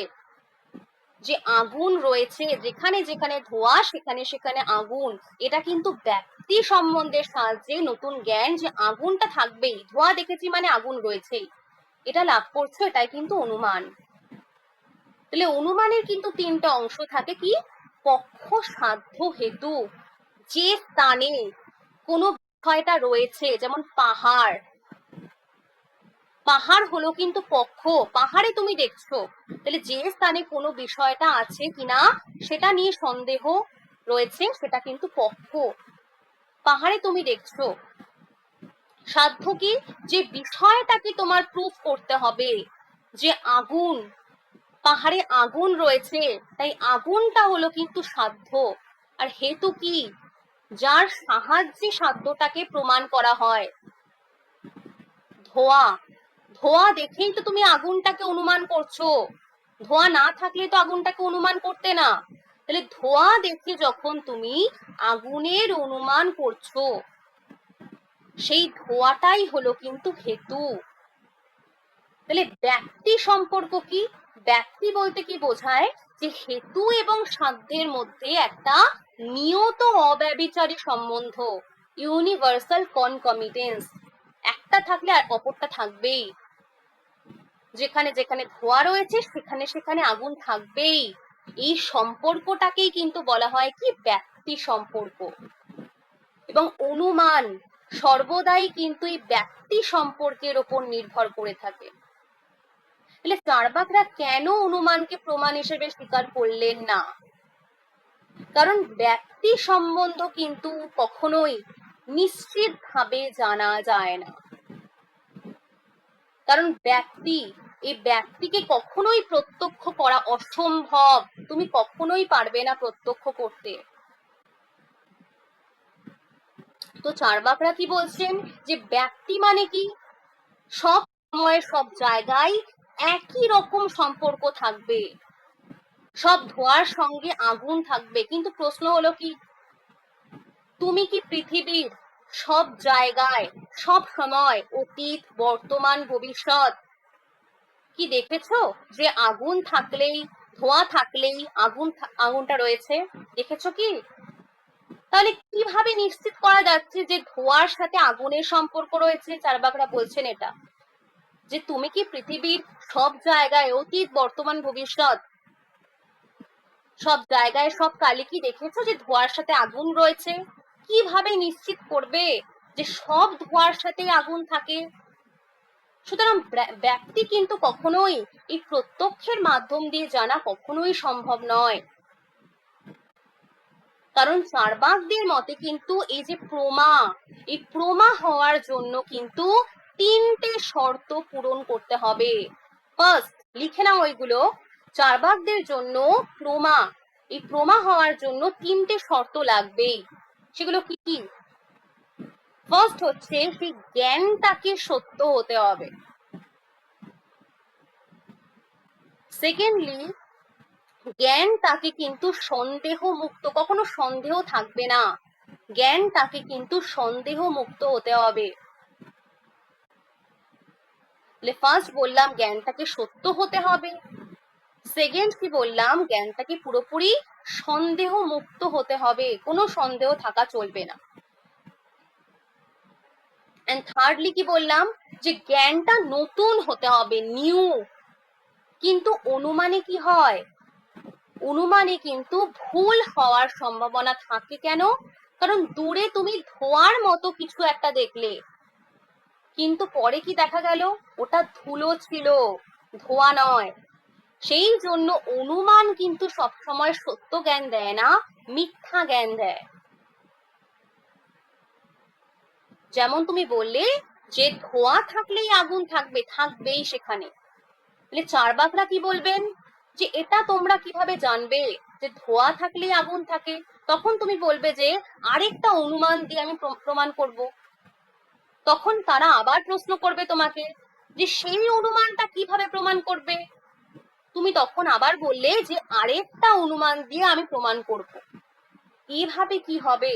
যে আগুন রয়েছে, যেখানে যেখানে ধোঁয়া সেখানে সেখানে আগুন, এটা কিন্তু ব্যক্তি সম্বন্ধের সাহায্যে নতুন জ্ঞান, যে আগুনটা থাকবেই, ধোঁয়া দেখেছি মানে আগুন রয়েছেই, এটা লাভ করছো, এটাই কিন্তু অনুমান। তাহলে অনুমানের কিন্তু তিনটা অংশ থাকে, কি পক্ষ, সাধ্য, হেতু। যে স্থানে কোনো বিষয়টা রয়েছে, যেমন পাহাড়, পাহাড় হলো কিন্তু পক্ষ, পাহাড়ে তুমি দেখছো, তাহলে যে স্থানে কোনো বিষয়টা আছে কিনা সেটা নিয়ে সন্দেহ রয়েছে, সেটা কিন্তু পক্ষ, পাহাড়ে তুমি দেখছো। সাধ্য কি, যে বিষয়টাকে তোমার প্রুফ করতে হবে, যে আগুন, পাহাড়ে আগুন রয়েছে, তাই আগুনটা হলো কিন্তু সাধ্য। আর হেতু কি, যার সাহায্যে সাধ্যটাকে প্রমাণ করা হয়, ধোঁয়া, ধোঁয়া দেখেই তো তুমি আগুনটাকে অনুমান করছো, ধোঁয়া না থাকলে তো আগুনটাকে অনুমান করতে না। তাহলে ধোঁয়া দেখে যখন তুমি আগুনের অনুমান করছো, সেই ধোঁয়াটাই হলো কিন্তু হেতু। তাহলে ব্যক্তি সম্পর্ক কি, ব্যক্তি বলতে কি বোঝায়, যে হেতু এবং সাধ্যের মধ্যে একটা নিয়ত অব্যভিচারী সম্বন্ধ, ইউনিভার্সাল কনকমিটেন্স, একটা থাকলে আর অপরটা থাকবেই, যেখানে যেখানে ধোঁয়া রয়েছে সেখানে সেখানে আগুন থাকবেই, এই সম্পর্কটাকেই কিন্তু বলা হয় কি ব্যক্তি সম্পর্ক। এবং অনুমান সর্বদাই কিন্তু এই ব্যক্তি সম্পর্কের উপর নির্ভর করে থাকে। তাহলে চার্বাকরা কেন অনুমানকে প্রমাণ হিসেবে স্বীকার করলেন না? কারণ ব্যক্তি সম্বন্ধ কিন্তু কখনোই নিশ্চিতভাবে জানা যায় না, কারণ ব্যক্তি, এই ব্যক্তিকে কখনোই প্রত্যক্ষ করা অসম্ভব, তুমি কখনোই পারবে না প্রত্যক্ষ করতে। তো চার্বাকরা কি বলছেন, যে ব্যক্তি মানে কি, সব সময় সব জায়গায় একই রকম সম্পর্ক থাকবে, সব ধোঁয়ার সঙ্গে আগুন থাকবে, কিন্তু প্রশ্ন হলো কি, তুমি কি পৃথিবীর সব জায়গায় সব সময়, অতীত, বর্তমান, ভবিষ্যৎ কি দেখেছো যে আগুন থাকলেই, ধোঁয়া থাকলেই আগুনটা রয়েছে? দেখেছো কি? তাহলে কিভাবে নিশ্চিত করা যাচ্ছে যে ধোঁয়ার সাথে আগুনের সম্পর্ক রয়েছে? চার্বাকরা বলছেন এটা, যে তুমি কি পৃথিবীর সব জায়গায়, অতীত বর্তমান ভবিষ্যৎ সব জায়গায় সব কালে কি দেখেছো যে ধোঁয়ার সাথে আগুন রয়েছে? কিভাবে নিশ্চিত করবে যে সব ধোঁয়ার সাথে আগুন থাকে? সুতরাং ব্যক্তি কিন্তু কখনোই এই প্রত্যক্ষের মাধ্যম দিয়ে জানা কখনোই সম্ভব নয়। কারণ চার্বাকদের মতে কিন্তু এই যে এই প্রমা হওয়ার জন্য কিন্তু 3টে শর্ত পূরণ করতে হবে। ফার্স্ট, লিখে নাও ওইগুলো। চার্বাকদের জন্য এই প্রমা হওয়ার জন্য 3টে শর্ত লাগবেই। সেগুলো কি কি? ফার্স্ট হচ্ছে সেই জ্ঞানটাকে সত্য হতে হবে। সেকেন্ডলি, জ্ঞান তাকে কিন্তু সন্দেহ মুক্ত, কখনো সন্দেহ থাকবে না, জ্ঞান তাকে কিন্তু সন্দেহ মুক্ত হতে হবে। ফার্স্ট বললাম জ্ঞানটাকে সত্য হতে হবে। সেকেন্ড কি বললাম? জ্ঞানটাকে পুরোপুরি সন্দেহ মুক্ত হতে হবে, কোনো সন্দেহ থাকা চলবে না। এন্ড থার্ডলি কি বললাম? যে জ্ঞানটা নতুন হতে হবে, নিউ। কিন্তু অনুমানে কি হয়? অনুমানে কিন্তু ভুল হওয়ার সম্ভাবনা থাকে। কেন? কারণ দূরে তুমি ধোঁয়ার মতো কিছু একটা দেখলে, কিন্তু পরে কি দেখা গেল ওটা ধুলো ছিল, ধোঁয়া নয়। সেই জন্য অনুমান কিন্তু সবসময় সত্য জ্ঞান দেয় না, মিথ্যা জ্ঞান দেয়। যেমন তুমি বললে যে ধোঁয়া থাকলেই আগুন থাকবে, থাকবেই সেখানে। চার্বাকরা কি বলবেন? যে এটা তোমরা কিভাবে জানবে যে ধোঁয়া থাকলেই আগুন থাকে? তখন তুমি বলবে যে আরেকটা অনুমান দিয়ে আমি প্রমাণ করব। তখন তারা আবার প্রশ্ন করবে তোমাকে যে সেই অনুমানটা কিভাবে প্রমাণ করবে? তুমি তখন আবার বললে যে আরেকটা অনুমান দিয়ে আমি প্রমাণ করব। এভাবে কি হবে?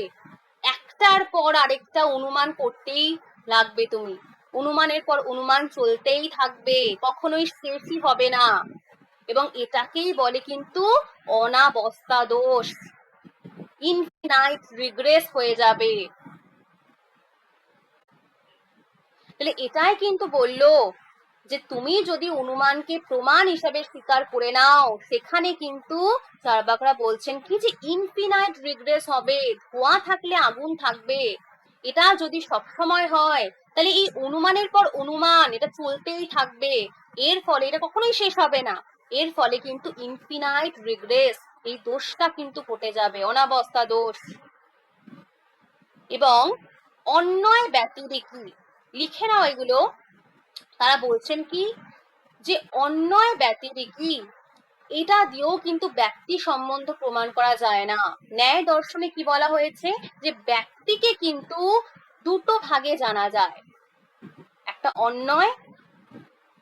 একটার পর আরেকটা অনুমান করতেই লাগবে তুমি, অনুমানের পর অনুমান চলতেই থাকবে, কখনোই শেষই হবে না। এবং এটাকেই বলে কিন্তু অনাবস্থা দোষ, ইনফিনাইট রিগ্রেস হয়ে যাবে। তাহলে এটাই কিন্তু বললো যে তুমি যদি অনুমানকে প্রমাণ হিসাবে স্বীকার করে নাও, সেখানে কিন্তু চার্বাকরা বলছেন কি যে ইনফিনাইট রিগ্রেস হবে, ধোঁয়া থাকলে আগুন থাকবে। এটা যদি সবসময় হয় তাহলে এই অনুমানের পর অনুমান এটা চলতেই থাকবে, এর ফলে এটা কখনোই শেষ হবে না। এর ফলে কিন্তু ইনফিনাইট রিগ্রেস, এই দোষটা কিন্তু ঘটে যাবে, অনাবস্থা দোষ। এবং অন্যয় ব্যতিরেকি, লিখে নাও এগুলো। তারা বলছেন কি যে অন্যয় ব্যতিরেকি, এটা দিয়েও কিন্তু ব্যক্তি সম্বন্ধ প্রমাণ করা যায় না। ন্যায় দর্শনে কি বলা হয়েছে? যে ব্যক্তিকে কিন্তু দুটো ভাগে জানা যায়। একটা অন্যয়,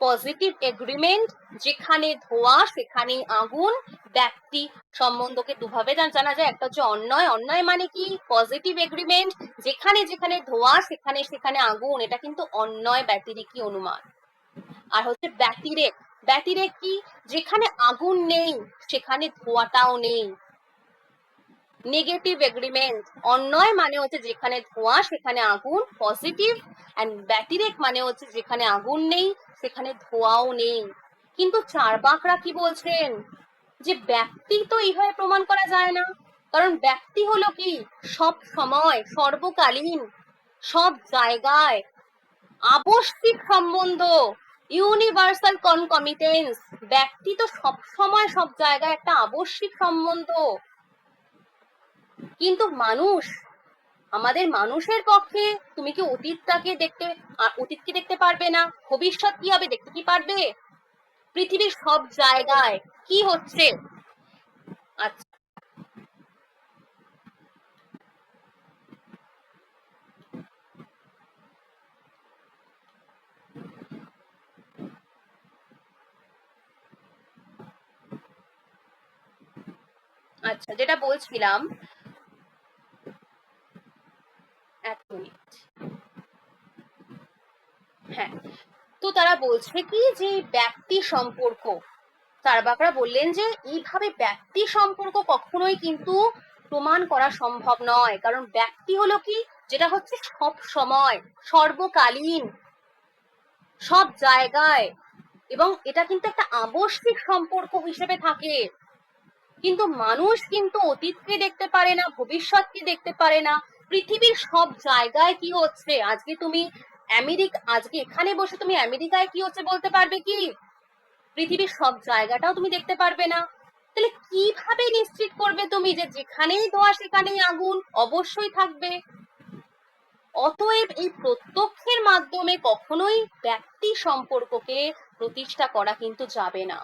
পজিটিভ এগ্রিমেন্ট, যেখানে ধোঁয়া সেখানে আগুন, ব্যক্তি সম্বন্ধকে দুভাবে জানা যায়। একটা হচ্ছে অন্যয়, অন্যয় মানে কি? পজিটিভ এগ্রিমেন্ট, যেখানে যেখানে ধোঁয়া সেখানে সেখানে আগুন, এটা কিন্তু অন্যয় ব্যতিরেকি অনুমান। আর হচ্ছে ব্যতিরেক, ব্যতিরেক কি? যেখানে আগুন নেই সেখানে ধোঁয়াটাও নেই, নেগেটিভ এগ্রিমেন্ট। অন্যয় মানে হচ্ছে যেখানে ধোঁয়া সেখানে আগুন, পজিটিভ। এন্ড ব্যতিরেক মানে হচ্ছে যেখানে আগুন নেই সেখানে ধোঁয়াও নেই। কিন্তু চার্বাকরা কি বলছেন? যে ব্যক্তি তো এইভাবে প্রমাণ করা যায় না, কারণ ব্যক্তি হলো কি সব সময়, সর্বকালীন, সব জায়গায় আবশ্যিক সম্বন্ধ, ইউনিভার্সাল কনকমিটেন্স। ব্যক্তি তো সব সময় সব জায়গায় একটা আবশ্যিক সম্বন্ধ। কিন্তু মানুষ, আমাদের মানুষের পক্ষে তুমি কি অতীতকে দেখতে পারবে না? ভবিষ্যৎ কি হবে দেখতে কি পারবে? পৃথিবীর সব জায়গায় কি হচ্ছে? আচ্ছা, আচ্ছা, যেটা বলছিলাম, এক মিনিট। হ্যাঁ, তো তারা বলছে কি যে ব্যক্তি সম্পর্ক, চার্বাকরা বললেন যে এইভাবে ব্যক্তি সম্পর্ক কখনোই কিন্তু প্রমাণ করা সম্ভব নয়, কারণ ব্যক্তি হলো কি, যেটা হচ্ছে সব সময়, সর্বকালীন, সব জায়গায়, এবং এটা কিন্তু একটা আবশ্যিক সম্পর্ক হিসেবে থাকে। কিন্তু মানুষ কিন্তু অতীতকে দেখতে পারে না, ভবিষ্যৎকে দেখতে পারে না। পৃথিবীর সব জায়গায় কি হচ্ছে, আজকে তুমি আজকে এখানে বসে তুমি আমেরিকায় কি হচ্ছে বলতে পারবে কি? পৃথিবীর সব জায়গাটাও তুমি দেখতে পারবে না। তাহলে কিভাবে নিশ্চিত করবে তুমি যে যেখানেই ধোঁয়া সেখানেই আগুন অবশ্যই থাকবে? অতএব এই প্রত্যক্ষের মাধ্যমে কখনোই ব্যক্তি সম্পর্ককে প্রতিষ্ঠা করা কিন্তু যাবে না।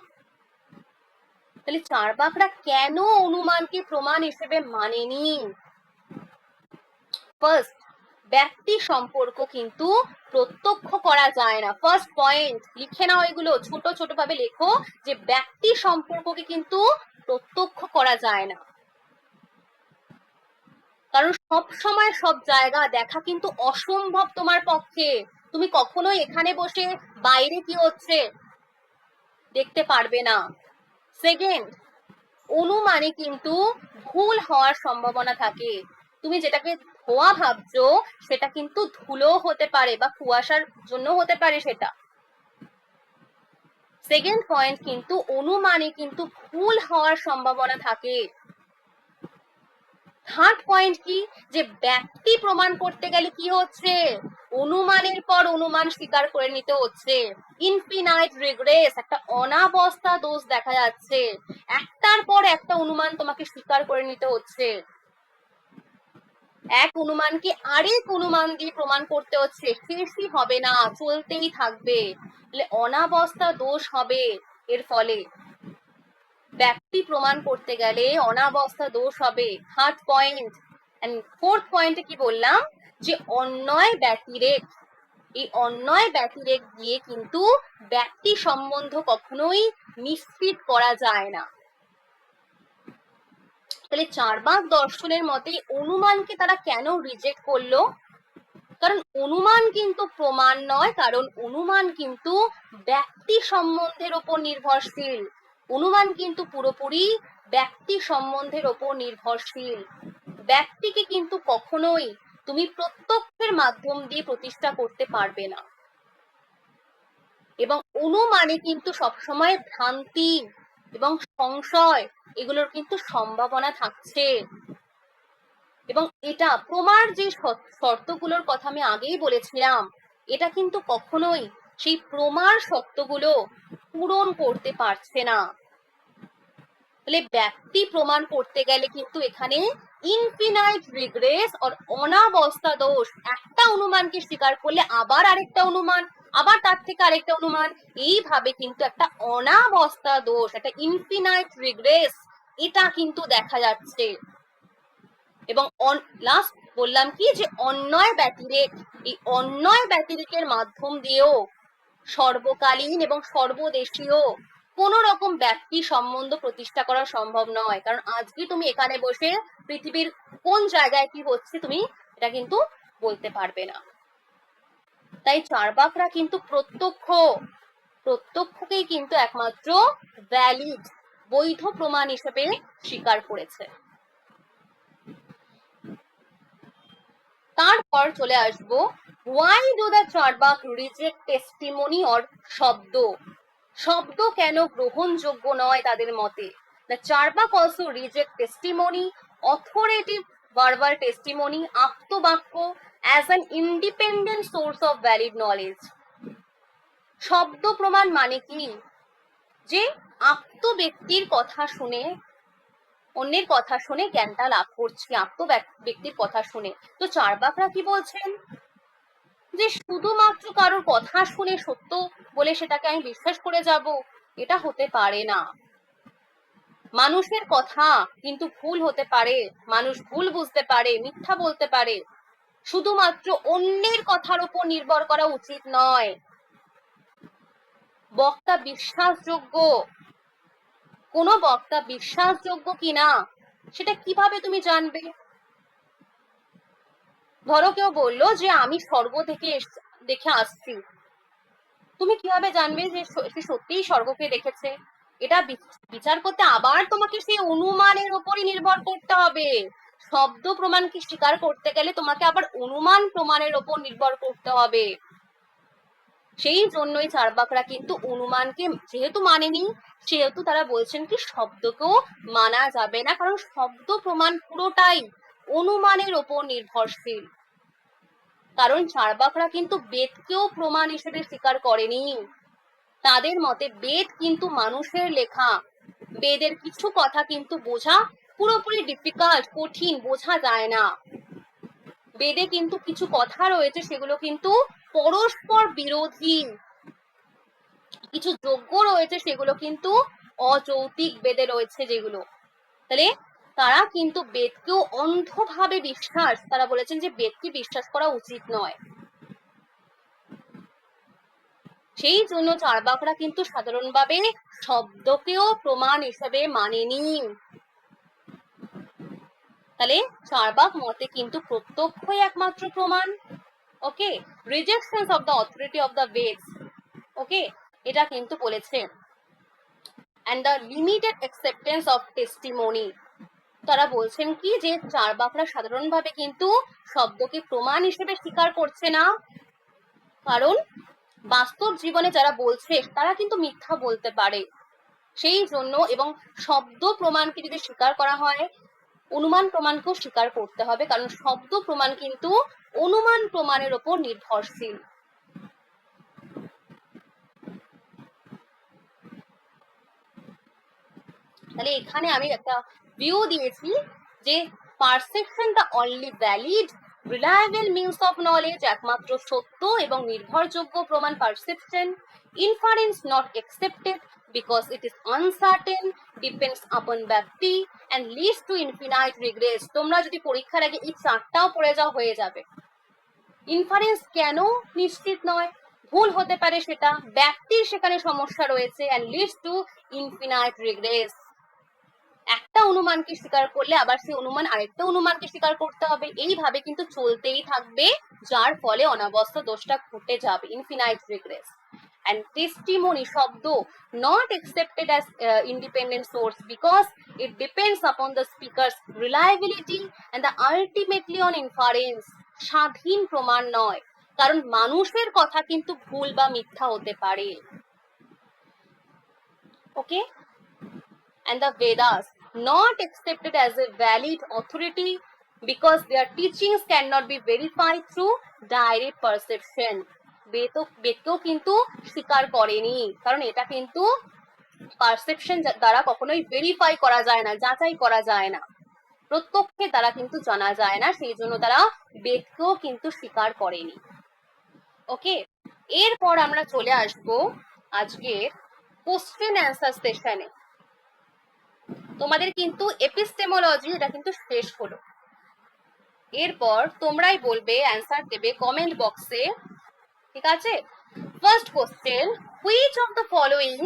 তাহলে চার্বাকরা কেন অনুমানকে প্রমাণ হিসেবে মানেনি? ফার্স্ট, ব্যক্তি সম্পর্ক কিন্তু প্রত্যক্ষ করা যায় না। ফার্স্ট পয়েন্ট লিখে নাও, এগুলো ছোট ছোট ভাবে লেখো, যে ব্যক্তি সম্পর্ককে কিন্তু প্রত্যক্ষ করা যায় না, কারণ সব সময় সব জায়গা দেখা কিন্তু অসম্ভব তোমার পক্ষে। তুমি কখনোই এখানে বসে বাইরে কি হচ্ছে দেখতে পারবে না। সেকেন্ড, অনুমানে কিন্তু ভুল হওয়ার সম্ভাবনা থাকে। তুমি যেটাকে ধোঁয়া ভাবছো সেটা কিন্তু ধুলো হতে পারে বা কুয়াশার জন্য হতে পারে সেটা। সেকেন্ড পয়েন্ট, কিন্তু অনুমানে কিন্তু ভুল হওয়ার সম্ভাবনা থাকে। থার্ড পয়েন্ট কি, যে ব্যক্তি প্রমাণ করতে গেলে কি হচ্ছে, অনুমানের পর অনুমান স্বীকার করে নিতে হচ্ছে। ইনফিনাইট রিগ্রেস, একটা অনাবস্থা দোষ দেখা যাচ্ছে, একটার পর একটা অনুমান তোমাকে স্বীকার করে নিতে হচ্ছে। এক অনুমানকে আরেক অনুমান দিয়ে প্রমাণ করতে হচ্ছে, শেষই হবে না, চলতেই থাকবে। অনাবস্থা দোষ হবে এর ফলে। ব্যক্তি প্রমাণ করতে গেলে অনাবস্থা দোষ হবে। Third point. এন্ড ফোর্থ পয়েন্টে কি বললাম, যে অন্যায় ব্যতিরেক। এই অন্যায় ব্যতিরেক দিয়ে কিন্তু ব্যক্তি সম্বন্ধ কখনোই নিশ্চিত করা যায় না। তাহলে চার্বাক দর্শনের মতে অনুমানকে তারা কেন রিজেক্ট করলো? কারণ অনুমান কিন্তু প্রমাণ নয়, কারণ অনুমান কিন্তু ব্যক্তি সম্বন্ধের উপর নির্ভরশীল। অনুমান কিন্তু পুরোপুরি ব্যক্তি সম্বন্ধের উপর নির্ভরশীল। ব্যক্তিকে কিন্তু কখনোই তুমি প্রত্যক্ষের মাধ্যম দিয়ে প্রতিষ্ঠা করতে পারবে না। এবং অনুমানে কিন্তু সবসময় ভ্রান্তি এবং সংশয় এগুলোর কিন্তু সম্ভাবনা থাকছে। এবং এটা প্রমার যে শর্তগুলোর কথা আমি আগেই বলেছিলাম, এটা কিন্তু কখনোই সেই প্রমার শর্তগুলো পূরণ করতে পারছে না। তাহলে ব্যক্তি প্রমাণ করতে গেলে কিন্তু এখানে ইনফিনাইট রিগ্রেস আর অনাবস্থা দোষ, একটা অনুমানকে স্বীকার করলে আবার আরেকটা অনুমান, আবার তার থেকে আরেকটা অনুমান, এইভাবে কিন্তু একটা অনাবস্থা দোষ, একটা ইনফিনাইট রিগ্রেস, এটা কিন্তু দেখা যাচ্ছে। এবং লাস্ট বললাম কি, যে অন্যায় ব্যতিরেক, এই অন্যায় ব্যতিরেকের মাধ্যম দিয়েও সর্বকালীন এবং সর্বদেশীয় কোন রকম ব্যক্তি সম্বন্ধ প্রতিষ্ঠা করা সম্ভব নয়। কারণ আজকে তুমি এখানে বসে পৃথিবীর কোন জায়গায় কি হচ্ছে তুমি এটা কিন্তু বলতে পারবে না। তাই চার্বাকরা কিন্তু প্রত্যক্ষকেই কিন্তু একমাত্র ভ্যালিড, বৈধ প্রমাণ হিসেবে স্বীকার করেছে। তারপর চলে আসবো, why do the Charvaka reject testimony or শব্দ? শব্দ কেন গ্রহণযোগ্য নয় তাদের মতে? The Charvaka also reject testimony, authoritative verbal testimony, আপ্তবাক্য as an independent source of valid knowledge. শব্দ প্রমাণ মানে কি, যে আপ্ত ব্যক্তির কথা শুনে, অন্যের কথা শুনে জ্ঞানটা লাভ করছি, আপ্ত ব্যক্তির কথা শুনে। তো চার্বাকরা কি বলছেন, যে শুধুমাত্র কারোর কথা শুনে সত্য বলে সেটাকে আমি বিশ্বাস করে যাব, এটা হতে পারে না। মানুষের কথা কিন্তু ভুল হতে পারে, মানুষ ভুল বুঝতে পারে, মিথ্যা বলতে পারে। শুধুমাত্র অন্যের কথার উপর নির্ভর করা উচিত নয়। বক্তা বিশ্বাসযোগ্য, কোন বক্তা বিশ্বাসযোগ্য কিনা সেটা কিভাবে তুমি জানবে? ধরো কেউ বললো যে আমি স্বর্গ থেকে দেখে আসছি, তুমি কিভাবে জানবে যে সে সত্যিই স্বর্গকে দেখেছে? এটা বিচার করতে আবার তোমাকে সেই অনুমানের উপরই নির্ভর করতে হবে। শব্দ প্রমাণকে স্বীকার করতে গেলে তোমাকে আবার অনুমান প্রমাণের উপর নির্ভর করতে হবে। সেই জন্যই চার্বাকরা কিন্তু অনুমানকে যেহেতু মানেনি, সেহেতু তারা বলছেন কি শব্দকেও মানা যাবে না, কারণ শব্দ প্রমাণ পুরোটাই অনুমানের ওপর নির্ভরশীল। কারণ চার্বাকরা কিন্তু বেদকেও প্রমাণ হিসেবে স্বীকার করেনি। তাদের মতে বেদ কিন্তু মানুষের লেখা। বেদের কিছু কথা কিন্তু বোঝা পুরোপুরি ডিফিকাল্ট, কঠিন, বোঝা যায় না। বেদে কিন্তু কিছু কথা রয়েছে সেগুলো কিন্তু পরস্পর বিরোধী। কিছু যজ্ঞ রয়েছে সেগুলো কিন্তু অযৌক্তিক বেদে রয়েছে যেগুলো। তাহলে তারা কিন্তু বেদকেও অন্ধভাবে বিশ্বাস, তারা বলেছেন যে বেদকে বিশ্বাস করা উচিত নয়। সেই জন্য চার্বাকরা কিন্তু সাধারণভাবে শব্দকেও প্রমাণ হিসেবে মানেনি। তাহলে চার্বাক মতে কিন্তু প্রত্যক্ষই একমাত্র প্রমাণ। Okay, rejection of the authority of the Vedas, okay, এটা কিন্তু বলেছে। and the limited acceptance of testimony, তারা বলছেন কি যে চার্বাকরা সাধারণভাবে কিন্তু শব্দকে প্রমাণ হিসেবে স্বীকার করছে না, কারণ বাস্তব জীবনে যারা বলছে তারা কিন্তু মিথ্যা বলতে পারে। সেই জন্য এবং শব্দ প্রমাণকে যদি স্বীকার করা হয়, অনুমান প্রমাণকেও স্বীকার করতে হবে, কারণ শব্দ প্রমাণ কিন্তু অনুমান প্রমাণের উপর নির্ভরশীল। তাহলে এখানে আমি একটা ভিউ দিয়েছি যে perception the only valid reliable means of knowledge, একমাত্র সত্য এবং নির্ভরযোগ্য প্রমাণ perception. Inference not accepted because it is uncertain, depends upon ব্যক্তি and leads to infinite regrets। তোমরা যদি পরীক্ষার আগে এই চারটাও পড়ে যাও হয়ে যাবে। ইনফারেন্স কেন নিশ্চিত নয়, ভুল হতে পারে সেটা, ব্যক্তির সেখানে সমস্যা রয়েছে and leads to infinite regrets। একটা অনুমানকে স্বীকার করলে আবার সেই অনুমান আরেকটা অনুমানকে স্বীকার করতে হবে, এইভাবে কিন্তু চলতেই থাকবে, যার ফলে অনাবস্থ দোষটা ঘটে যাবে, ইনফিনাইট রিগ্রেস। and testimony শব্দ not accepted as independent source because it depends upon the speaker's reliability and the ultimately on inference, স্বাধীন প্রমাণ নয়, কারণ মানুষের কথা কিন্তু ভুল বা মিথ্যা হতে পারে। ওকে, and the Vedas not accepted as a valid authority because their teachings cannot be verified through direct perception। বেদকেও কিন্তু স্বীকার করেনি, কারণ এটা কিন্তু পারসেপশন দ্বারা কখনোই ভেরিফাই করা যায় না, যাচাই করা যায় না, প্রত্যক্ষে দ্বারা কিন্তু জানা যায় না, সেই জন্য তারা বেদকেও কিন্তু স্বীকার করেনি। ওকে, এরপর আমরা চলে আসবো আজকের কোশ্চেন অ্যান্সার সেশনে। তোমাদের কিন্তু এপিস্টেমোলজি এটা কিন্তু শেষ হলো। এরপর তোমরাই বলবে, অ্যান্সার দেবে কমেন্ট বক্সে, ঠিক আছে? First question, which of the following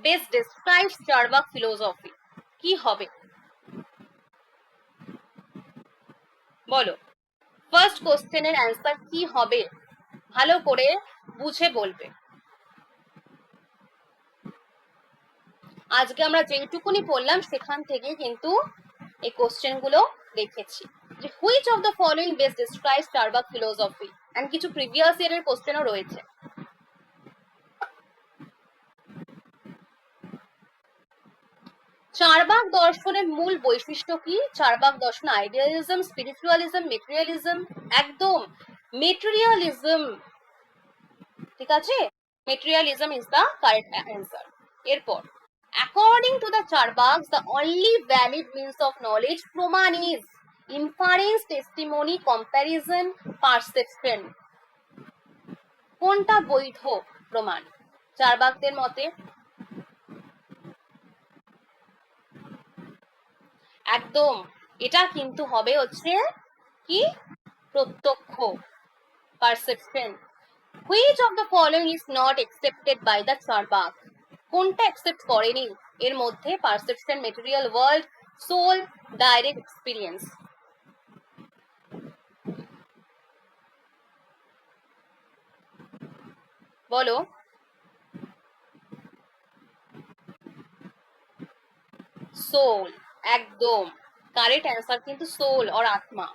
best describes Charvaka philosophy? কি হবে বলো, ফার্স্ট কোশ্চেনের অ্যান্সার কি হবে, ভালো করে বুঝে বলবে। আজকে আমরা যেটুকুনি পড়লাম সেখান থেকে কিন্তু এই কোশ্চেন গুলো দেখেছি, যে which of the following best describes Charvaka philosophy, and কিছু প্রিভিয়াস ইয়ারের কোশ্চেনও রয়েছে। চার্বাক দর্শনের মূল বৈশিষ্ট্য কি? চার্বাক দর্শন আইডিয়ালিজম, স্পিরিচুয়ালিজম, মেটেরিয়ালিজম, একদম মেটেরিয়ালিজম, ঠিক আছে, materialism is the correct answer. এরপর, according to the Charbaks, the only valid means of knowledge প্রমাণ is inference, testimony, comparison, perception। কোনটা বৈধ প্রমাণ চার্বাকদের মতে? একদম, এটা কিন্তু হবে হচ্ছে কি, প্রত্যক্ষ, perception. Which of the following is not accepted by the Charvaka? কোনটা অ্যাকসেপ্ট করেনি এর মধ্যে? Perception, material world, soul, direct experience. বলো, সোল, একদম কারেক্ট অ্যান্সার কিন্তু সোল অর আত্মা।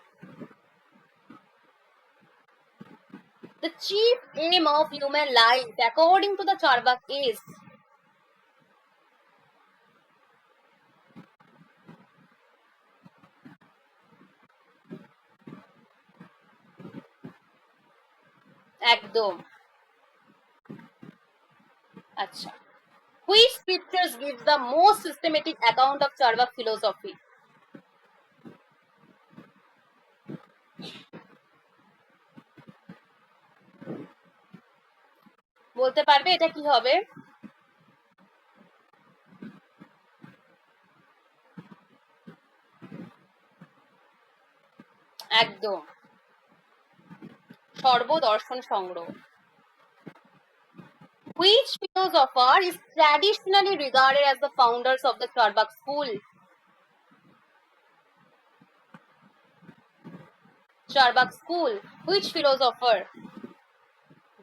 The chief aim of human life according to the Charvak is একদম। আচ্ছা, which scriptures gives the most systematic account of Charvak philosophy? বলতে পারবে এটা কি হবে? একদম, সর্বদর্শন সংগ্রহ। Which philosopher is traditionally regarded as the founders of the Charvak school? Charvak school, which philosopher?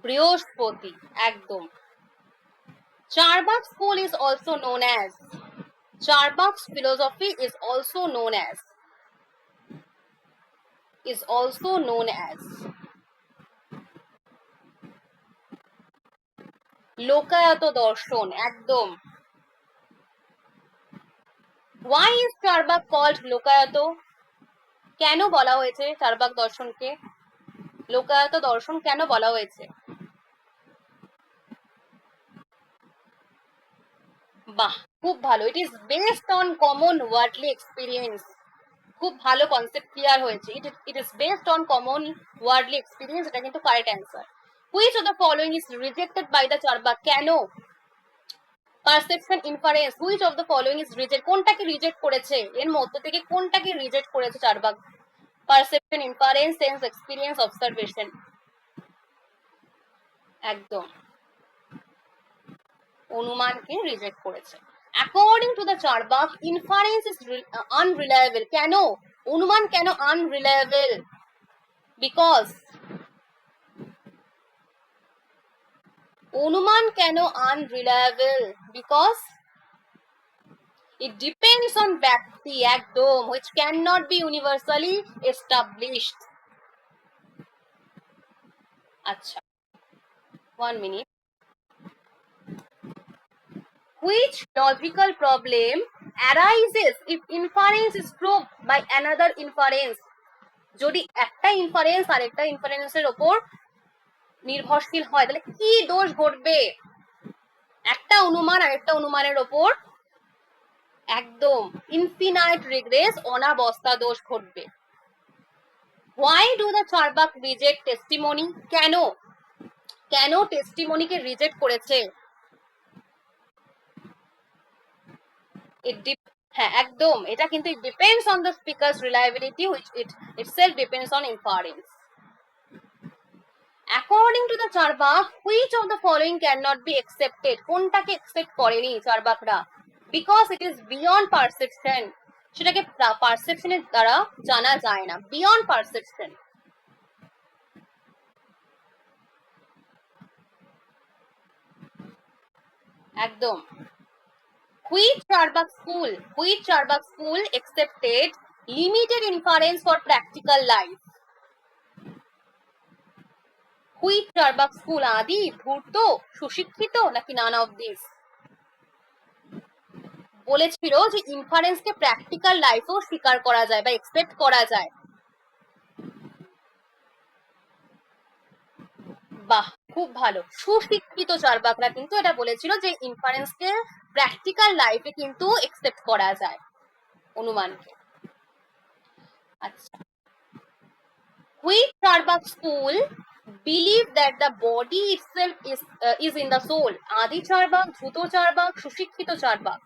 বৃহস্পতি, একদম। Charvak school is also known as, Charvak's philosophy is also known as লোকায়ত দর্শন, একদম। Why is Charvak called লোকায়ত? কেন বলা হয়েছে চারবাক দর্শনকে লোকায়ত দর্শন কেন বলা হয়েছে? বাহ, খুব ভালো। It is based on common worldly experience. খুব ভালো কনসেপ্ট ক্লিয়ার হয়েছে। It is based on common worldly experience, এটা কিন্তু correct answer. Which of the following is rejected by the Charvaka? কেন? Perception, inference, which of the following is reject? কোনটাকে reject করেছে? এর মধ্যে থেকে কোনটাকে রিজেক্ট করেছে Charvaka? Perception, inference, sense experience, observation. একদম, অনুমানকে রিজেক্ট করেছে। According to the Charvaka, inference is unreliable. কেন? অনুমান কেন আনরিলায়েবল? বিকজ, অনুমান কেন unreliable? Because it depends on ব্যক্তি, একদম, which cannot be universally established. আচ্ছা, 1 minute. Which logical problem arises if inference is proved by another inference? যদি একটা ইনফারেন্স আরেকটা ইনফারেন্সের ওপর নির্ভরশীল হয় তাহলে কি দোষ ঘটবে? একটা অনুমান আরেকটা অনুমানের ওপর একদম ইনফিনাইট রিগ্রেস, অনাবস্থা দোষ ঘটবে। Why do the Charbak reject testimony? কেন? কেন টেস্টিমনিকে রিজেক্ট করেছে? হ্যাঁ, একদম, এটা কিন্তু it depends on the speaker's reliability, which it itself depends on inference. According to the Charbak, which of the following cannot be accepted? কোনটাকে accept করেনি চারবাকরা? Because it is beyond perception. সেটাকে পারসেপশনের দ্বারা জানা যায় না, beyond perception. একদম। Which Charbak school accepted limited inference for practical life? Which Charbak school? আদি, ধূর্ত, সুশিক্ষিত, নাকি নান অফ দিস? বলেছিল যে ইনফারেন্সকে প্র্যাকটিক্যাল লাইফেও স্বীকার করা যায় বা এক্সপেক্ট করা যায়। বাহ, খুব ভালো। সুশিক্ষিত চারবাকরা কিন্তু এটা বলেছিল যে ইনফারেন্সকে প্র্যাকটিক্যাল লাইফে কিন্তু এক্সেপ্ট করা যায়, অনুমানকে। আচ্ছা, which Charbak school believe that the body itself is in the soul? আদি চারবাক, ধূত চারবাক, সুশিক্ষিত চারবাক?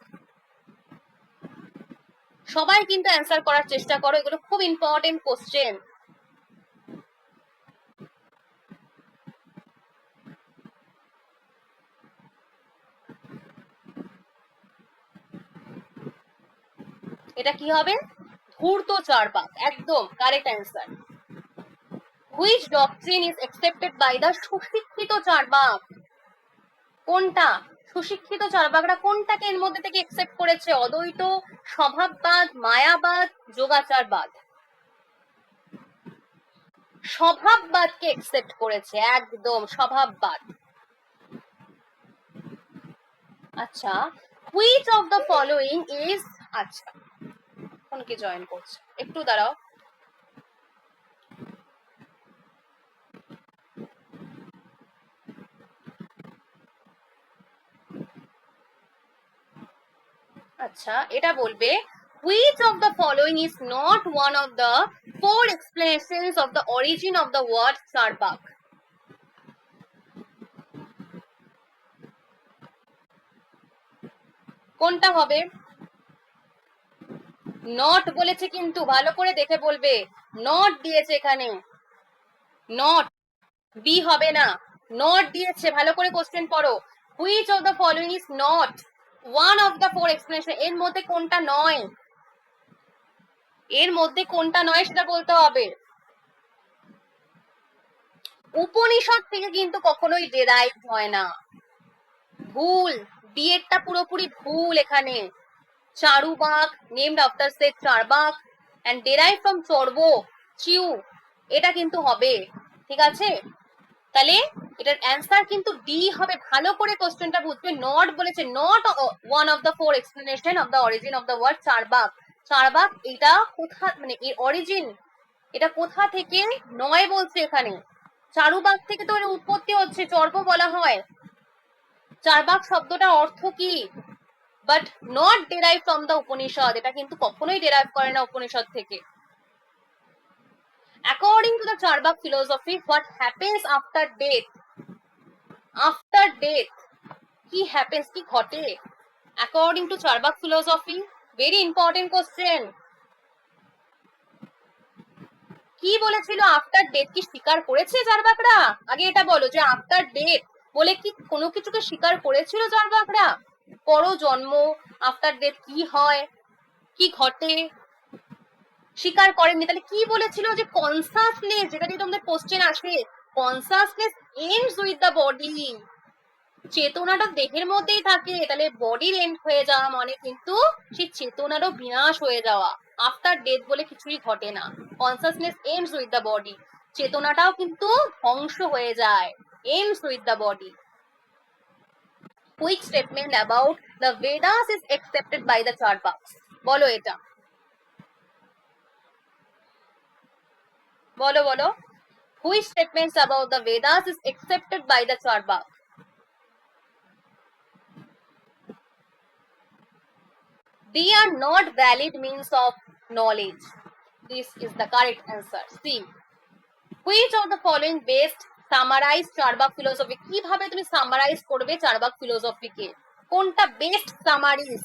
সবাই কিন্তু অ্যান্সার করার চেষ্টা করো, এগুলো খুব ইম্পর্টেন্ট কোশ্চেন। এটা কি হবে? ধূর্ত চারবাক, একদম correct answer. Which doctrine is accepted by the সুশিক্ষিত চারবাক? কোনটা? সুশিক্ষিত চার্বাকরা কোনটাকে এর মধ্যে থেকে একসেপ্ট করেছে? অদ্বৈত, স্বভাববাদ, মায়াবাদ, যোগাচারবাদ। স্বভাববাদকে একসেপ্ট করেছে, একদম স্বভাববাদ। আচ্ছা, which of the following is, আচ্ছা কোনকে জয়েন করছে, একটু দাঁড়াও। আচ্ছা, এটা বলবে which of the following is not one of the four explanations of the origin of the word Charbak? কোনটা হবে? নট বলেছে, কিন্তু ভালো করে দেখে বলবে, নট দিয়েছে এখানে, নট, বি হবে না, নট দিয়েছে, ভালো করে কোশ্চেন পড়ো। Which of the following is not one of the four explanation, এর মধ্যে কোনটা নয়, এর মধ্যে কোনটা নয় সেটা বলতে হবে। উপনিষদ থেকে কিন্তু কখনোই ডেরাইভ হয় না, ভুল, বি এরটা পুরোপুরি ভুল এখানে। Charuvaka, named after sage Charvaka, and derive from charv, chew, এটা কিন্তু হবে, ঠিক আছে? তাহলে এটার অ্যান্সার কিন্তু ডি হবে, ভালো করে কোশ্চেনটা বুঝবে। নট বলেছে, not one of the four explanation of the origin of the word Charvaka. Charvaka এটা কোথা, মানে এর অরিজিন এটা কোথা থেকে নয় বলছে এখানে, চারুবাক থেকে তো এর উৎপত্তি হচ্ছে, চর্ব বলা হয়। চারবাক শব্দটার অর্থ কি? But not derive from the Upanishad, এটা কিন্তু কখনোই ডেরাইভ করে না উপনিষদ থেকে। According to the Charbak philosophy, what happens after death? After death, কি happens, কি ঘটে? According to Charbak philosophy, very important question. কি বলেছিল আফটার ডেথ? কি স্বীকার করেছে চারবাকরা? আগে এটা বলো যে আফটার ডেথ বলে কি কোনো কিছুকে স্বীকার করেছিল চারবাকরা? পরজন্ম, আফটার ডেথ কি হয়, কি ঘটে, স্বীকার করেননি। তাহলে কি বলেছিল? যে কনসাসনেস, যেটা দিয়ে তোমাদের কোশ্চেন আসে, consciousness ends with the body, চেতনাটা দেহের মধ্যেই থাকে, তাহলে বডির এন্ড হয়ে যাওয়া মানে কিন্তু সেই চেতনারও বিনাশ হয়ে যাওয়া। আফটার ডেথ বলে কিছুই ঘটে না, consciousness ends with the body, চেতনাটাও কিন্তু ধ্বংস হয়ে যায়, ends with the body. Which statement about the Vedas is accepted by the Charbaks? বলো এটা, বলো বলো। Which statements about the Vedas is accepted by the Charbak? They are not valid means of knowledge. This is the correct answer. C. Which of the following best summarize Charbak philosophy? কিভাবে তুমি summarise করবে চারবাক ফিলোসফিকে? কোনটা best summaries?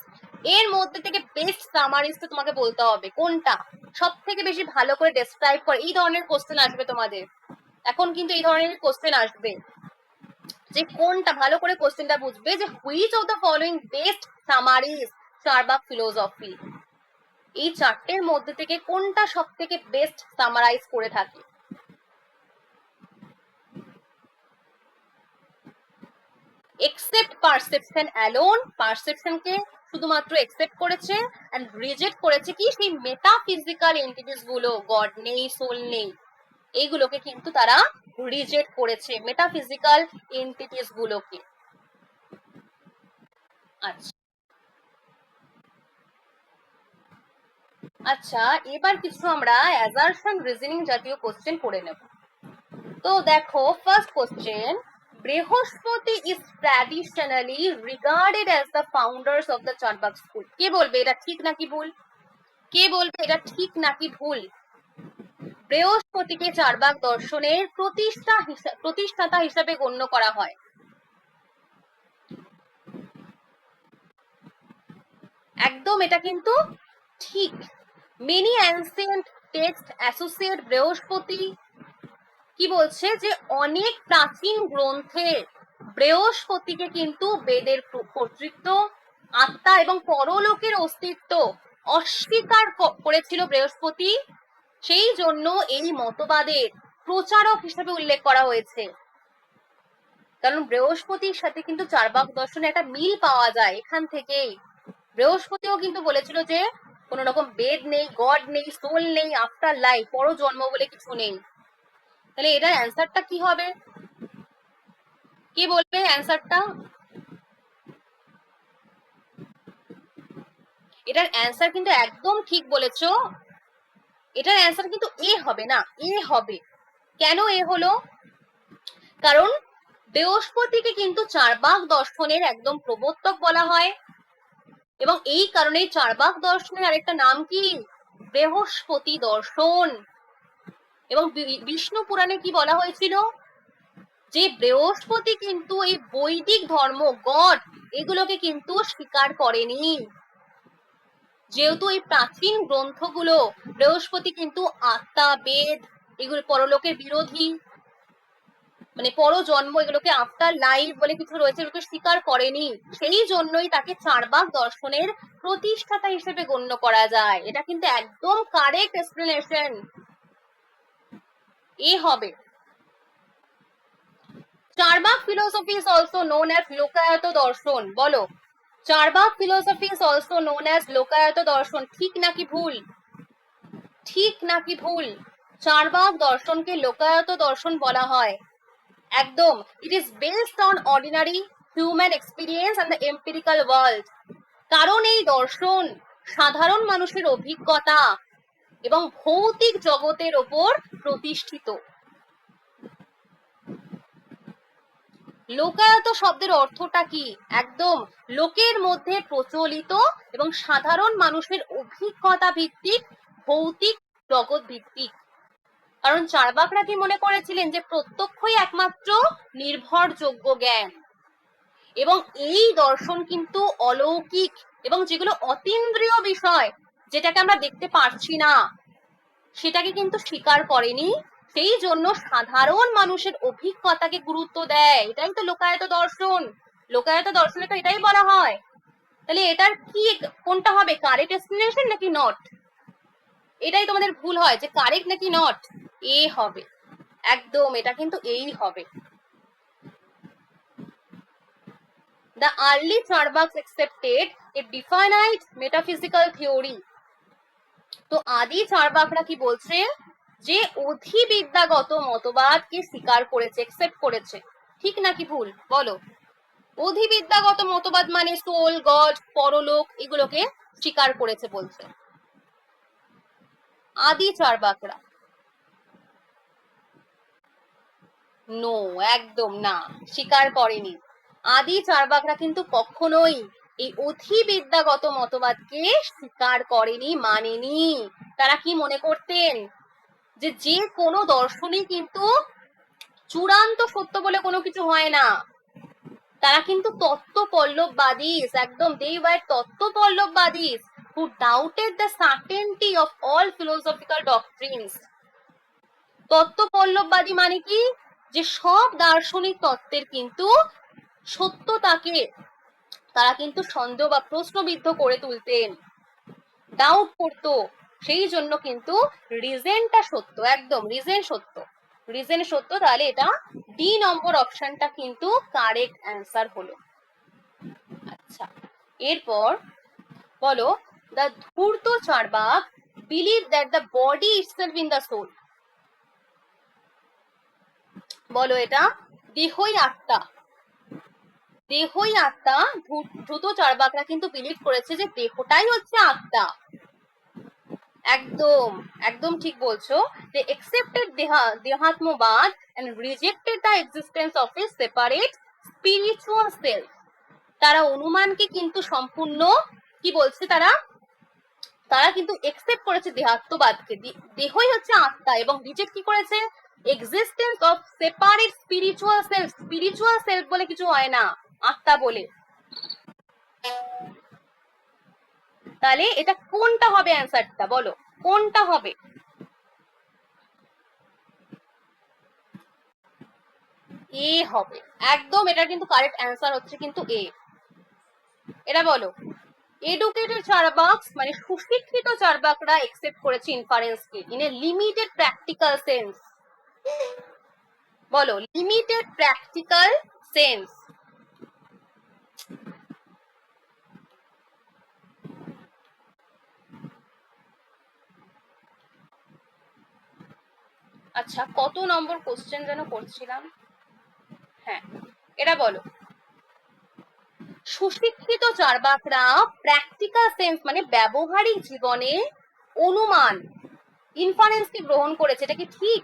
এর মধ্যে থেকে best সামারিজটা তোমাকে বলতে হবে, কোনটা সব থেকে বেশি ভালো করে ডেসক্রাইব করে। এই ধরনের কোশ্চেন আসবে তোমাদের, এখন কিন্তু এই ধরনের কোশ্চেন আসবে, যে কোনটা, ভালো করে কোশ্চেনটা বুঝবে, যে which of the following best summaries Charvaka philosophy, এই চারটের মধ্যে থেকে কোনটা সব থেকে বেস্ট সামারাইজ করে থাকে। এক্সেপ্ট পারসেপশন অ্যালোন, পারসেপশনকে শুধুমাত্র একসেপ্ট করেছে, এন্ড রিজেক্ট করেছে কি, সেই মেটাফিজিক্যাল এন্টিটিস গুলো, গড নেই, সোল নেই, এইগুলোকে কিন্তু তারা রিজেক্ট করেছে, মেটাফিজিক্যাল এন্টিটিস গুলোকে। আচ্ছা আচ্ছা, এবার কিছু আমরা অ্যাজারশন রিজনিং জাতীয় কোশ্চেন করে নেব। তো দেখো, first question, Brihaspati is traditionally regarded as the founders of the Charvaka school. কে বলবে এটা ঠিক নাকি ভুল? কে বলবে এটা ঠিক নাকি ভুল? বৃহস্পতিকে চারবাক দর্শনের প্রতিষ্ঠাতা হিসাবে গণ্য করা হয়। একদম এটা কিন্তু ঠিক। মেনি অ্যানসিয়েন্ট টেক্সট অ্যাসোসিয়েট বৃহস্পতি, কি বলছে, যে অনেক প্রাচীন গ্রন্থে বৃহস্পতিকে কিন্তু বেদের কর্তৃত্ব, আত্মা এবং পরলোকের অস্তিত্ব অস্বীকার করেছিল বৃহস্পতি, সেই জন্য এই মতবাদের প্রচারক হিসেবে উল্লেখ করা হয়েছে। কারণ বৃহস্পতির সাথে কিন্তু চার্বাক দর্শনে একটা মিল পাওয়া যায় এখান থেকেই। বৃহস্পতিও কিন্তু বলেছিল যে কোন রকম বেদ নেই, গড নেই, সোল নেই, আফটার লাইফ, পরজন্ম বলে কিছু নেই। তাহলে এটার অ্যান্সারটা কি হবে? কি বলবে অ্যান্সারটা? এটার অ্যান্সার কিন্তু একদম ঠিক বলেছো। এটার অ্যান্সার কিন্তু এ হবে না, এ হবে। কেন এ হলো? কারণ বৃহস্পতিকে কিন্তু চার্বাক দর্শনের একদম প্রবর্তক বলা হয়, এবং এই কারণেই চার্বাক দর্শনের আরেকটা নাম কি? বৃহস্পতি দর্শন। এবং বিষ্ণু পুরাণে কি বলা হয়েছিল? যে বৃহস্পতি কিন্তু এই বৈদিক ধর্ম, গড, এগুলোকে কিন্তু স্বীকার করেনি। যেহেতু এই প্রাচীন গ্রন্থগুলো বৃহস্পতি কিন্তু আত্মা, বেদ, এগুলো পরলোকের বিরোধী, মানে পরজন্ম, এগুলোকে আফটার লাইফ বলে কিছু রয়েছে, এগুলোকে স্বীকার করেনি। সেই জন্যই তাকে চার্বাক দর্শনের প্রতিষ্ঠাতা হিসেবে গণ্য করা যায়। এটা কিন্তু একদম কারেক্ট এক্সপ্লেনেশন। এ হবে। Charvaka philosophy is also known as Lokayata Darshan. বলো, Charvaka philosophy is also known as Lokayata Darshan. ঠিক নাকি ভুল? ঠিক নাকি ভুল? চার্বাক দর্শনকে লোকায়ত দর্শন বলা হয়। একদম। ইট is based on ordinary human experience and the empirical world. কারণ এই দর্শন সাধারণ মানুষের অভিজ্ঞতা এবং ভৌতিক জগতের ওপর প্রতিষ্ঠিত। লোকায়ত শব্দের অর্থটা কি? একদম লোকের মধ্যে প্রচলিত এবং সাধারণ মানুষের অভিজ্ঞতা ভিত্তিক, ভৌতিক জগৎ ভিত্তিক। কারণ চার্বাকরা কি মনে করেছিলেন যে প্রত্যক্ষই একমাত্র নির্ভরযোগ্য জ্ঞান, এবং এই দর্শন কিন্তু অলৌকিক এবং যেগুলো অতীন্দ্রিয় বিষয়, যেটাকে আমরা দেখতে পারছি না, সেটাকে কিন্তু স্বীকার করেনি। সেই জন্য সাধারণ মানুষের অভিজ্ঞতাকে গুরুত্ব দেয়। এটাই তো লোকায়ত দর্শন। লোকায়ত দর্শনে তো এটাই বলা হয়। তাহলে এটার কি, কোনটা হবে? কারেক্ট এক্সপ্লেনেশন নাকি নট? এটাই তোমাদের ভুল হয় যে কারেক্ট নাকি নট। এ হবে। একদম, এটা কিন্তু এই হবে। The early Charvaks accepted a definite metaphysical theory. তো আদি চার্বাকরা কি বলছে? যে অধিবিদ্যাগত মতবাদকে স্বীকার করেছে, একসেপ্ট করেছে। ঠিক নাকি ভুল? বলো। অধিবিদ্যাগত মতবাদ মানে সোল, গড, পরলোক, এগুলোকে স্বীকার করেছে বলছে আদি চার্বাকরা। নো, একদম না, স্বীকার করেনি। আদি চার্বাকরা কিন্তু কখনোই এই অধিবিদ্যাগত মতবাদকে স্বীকার করেনি, মানেনি। তারা কি মনে করতেন? যে যে কোনো দর্শনই কিন্তু চূড়ান্ত সত্য বলে কোনো কিছু হয় না। তারা কিন্তু তত্ত্বপল্লববাদী, একদম they were তত্ত্বপল্লববাদী who doubted the certainty of all philosophical doctrines. তত্ত্বপল্লববাদী মানে কি? যে সব দার্শনিক তত্ত্বের কিন্তু সত্যতাকে তারা কিন্তু সন্দেহ বা প্রশ্নবিদ্ধ করে তুলতেন, ডাউট করতো। সেই জন্য কিন্তু রিজনটা সত্য, একদম রিজন সত্য, রিজন সত্য। তাহলে এটা ডি নম্বর অপশনটা কিন্তু কারেক্ট অ্যান্সার হলো। আচ্ছা, এরপর বলো, the Dhurta Charvaka believe that the body itself in the soul. বলো, এটা দেহই আত্মা। দেহই আত্মা। ধূর্ত চার্বাকরা কিন্তু বিলিভ করেছে যে দেহটাই হচ্ছে আত্মা। একদম একদম ঠিক বলছো। they accepted দেহাত্মবাদ and rejected the existence of a separate spiritual self. তারা অনুমানকে কিন্তু সম্পূর্ণ কি বলছে, তারা কিন্তু একসেপ্ট করেছে দেহাত্মবাদকে, দেহই হচ্ছে আত্মা, এবং রিজেক্ট কি করেছে? Existence of separate spiritual self. Spiritual self বলে কিছু হয় না, আত্মা বলে। তাহলে এটা কোনটা হবে অ্যান্সারটা? বলো কোনটা হবে? এ হবে। একদম, এটা কিন্তু কারেক্ট অ্যান্সার হচ্ছে কিন্তু এ। এটা বলো, এডুকেটেড চার্বাকস মানে সুশিক্ষিত চার্বাকরা একসেপ্ট করেছে ইনফারেন্সকে in a limited practical sense. বলো, লিমিটেড প্র্যাকটিক্যাল সেন্স। আচ্ছা, কত নম্বর কোশ্চেন যেন করছিলাম? হ্যাঁ, এটা বলো। সুশিক্ষিত চার্বাকরা প্র্যাকটিক্যাল সেন্স মানে ব্যবহারিক জীবনে অনুমান ইনফারেন্সকে গ্রহণ করেছে, এটা কি ঠিক?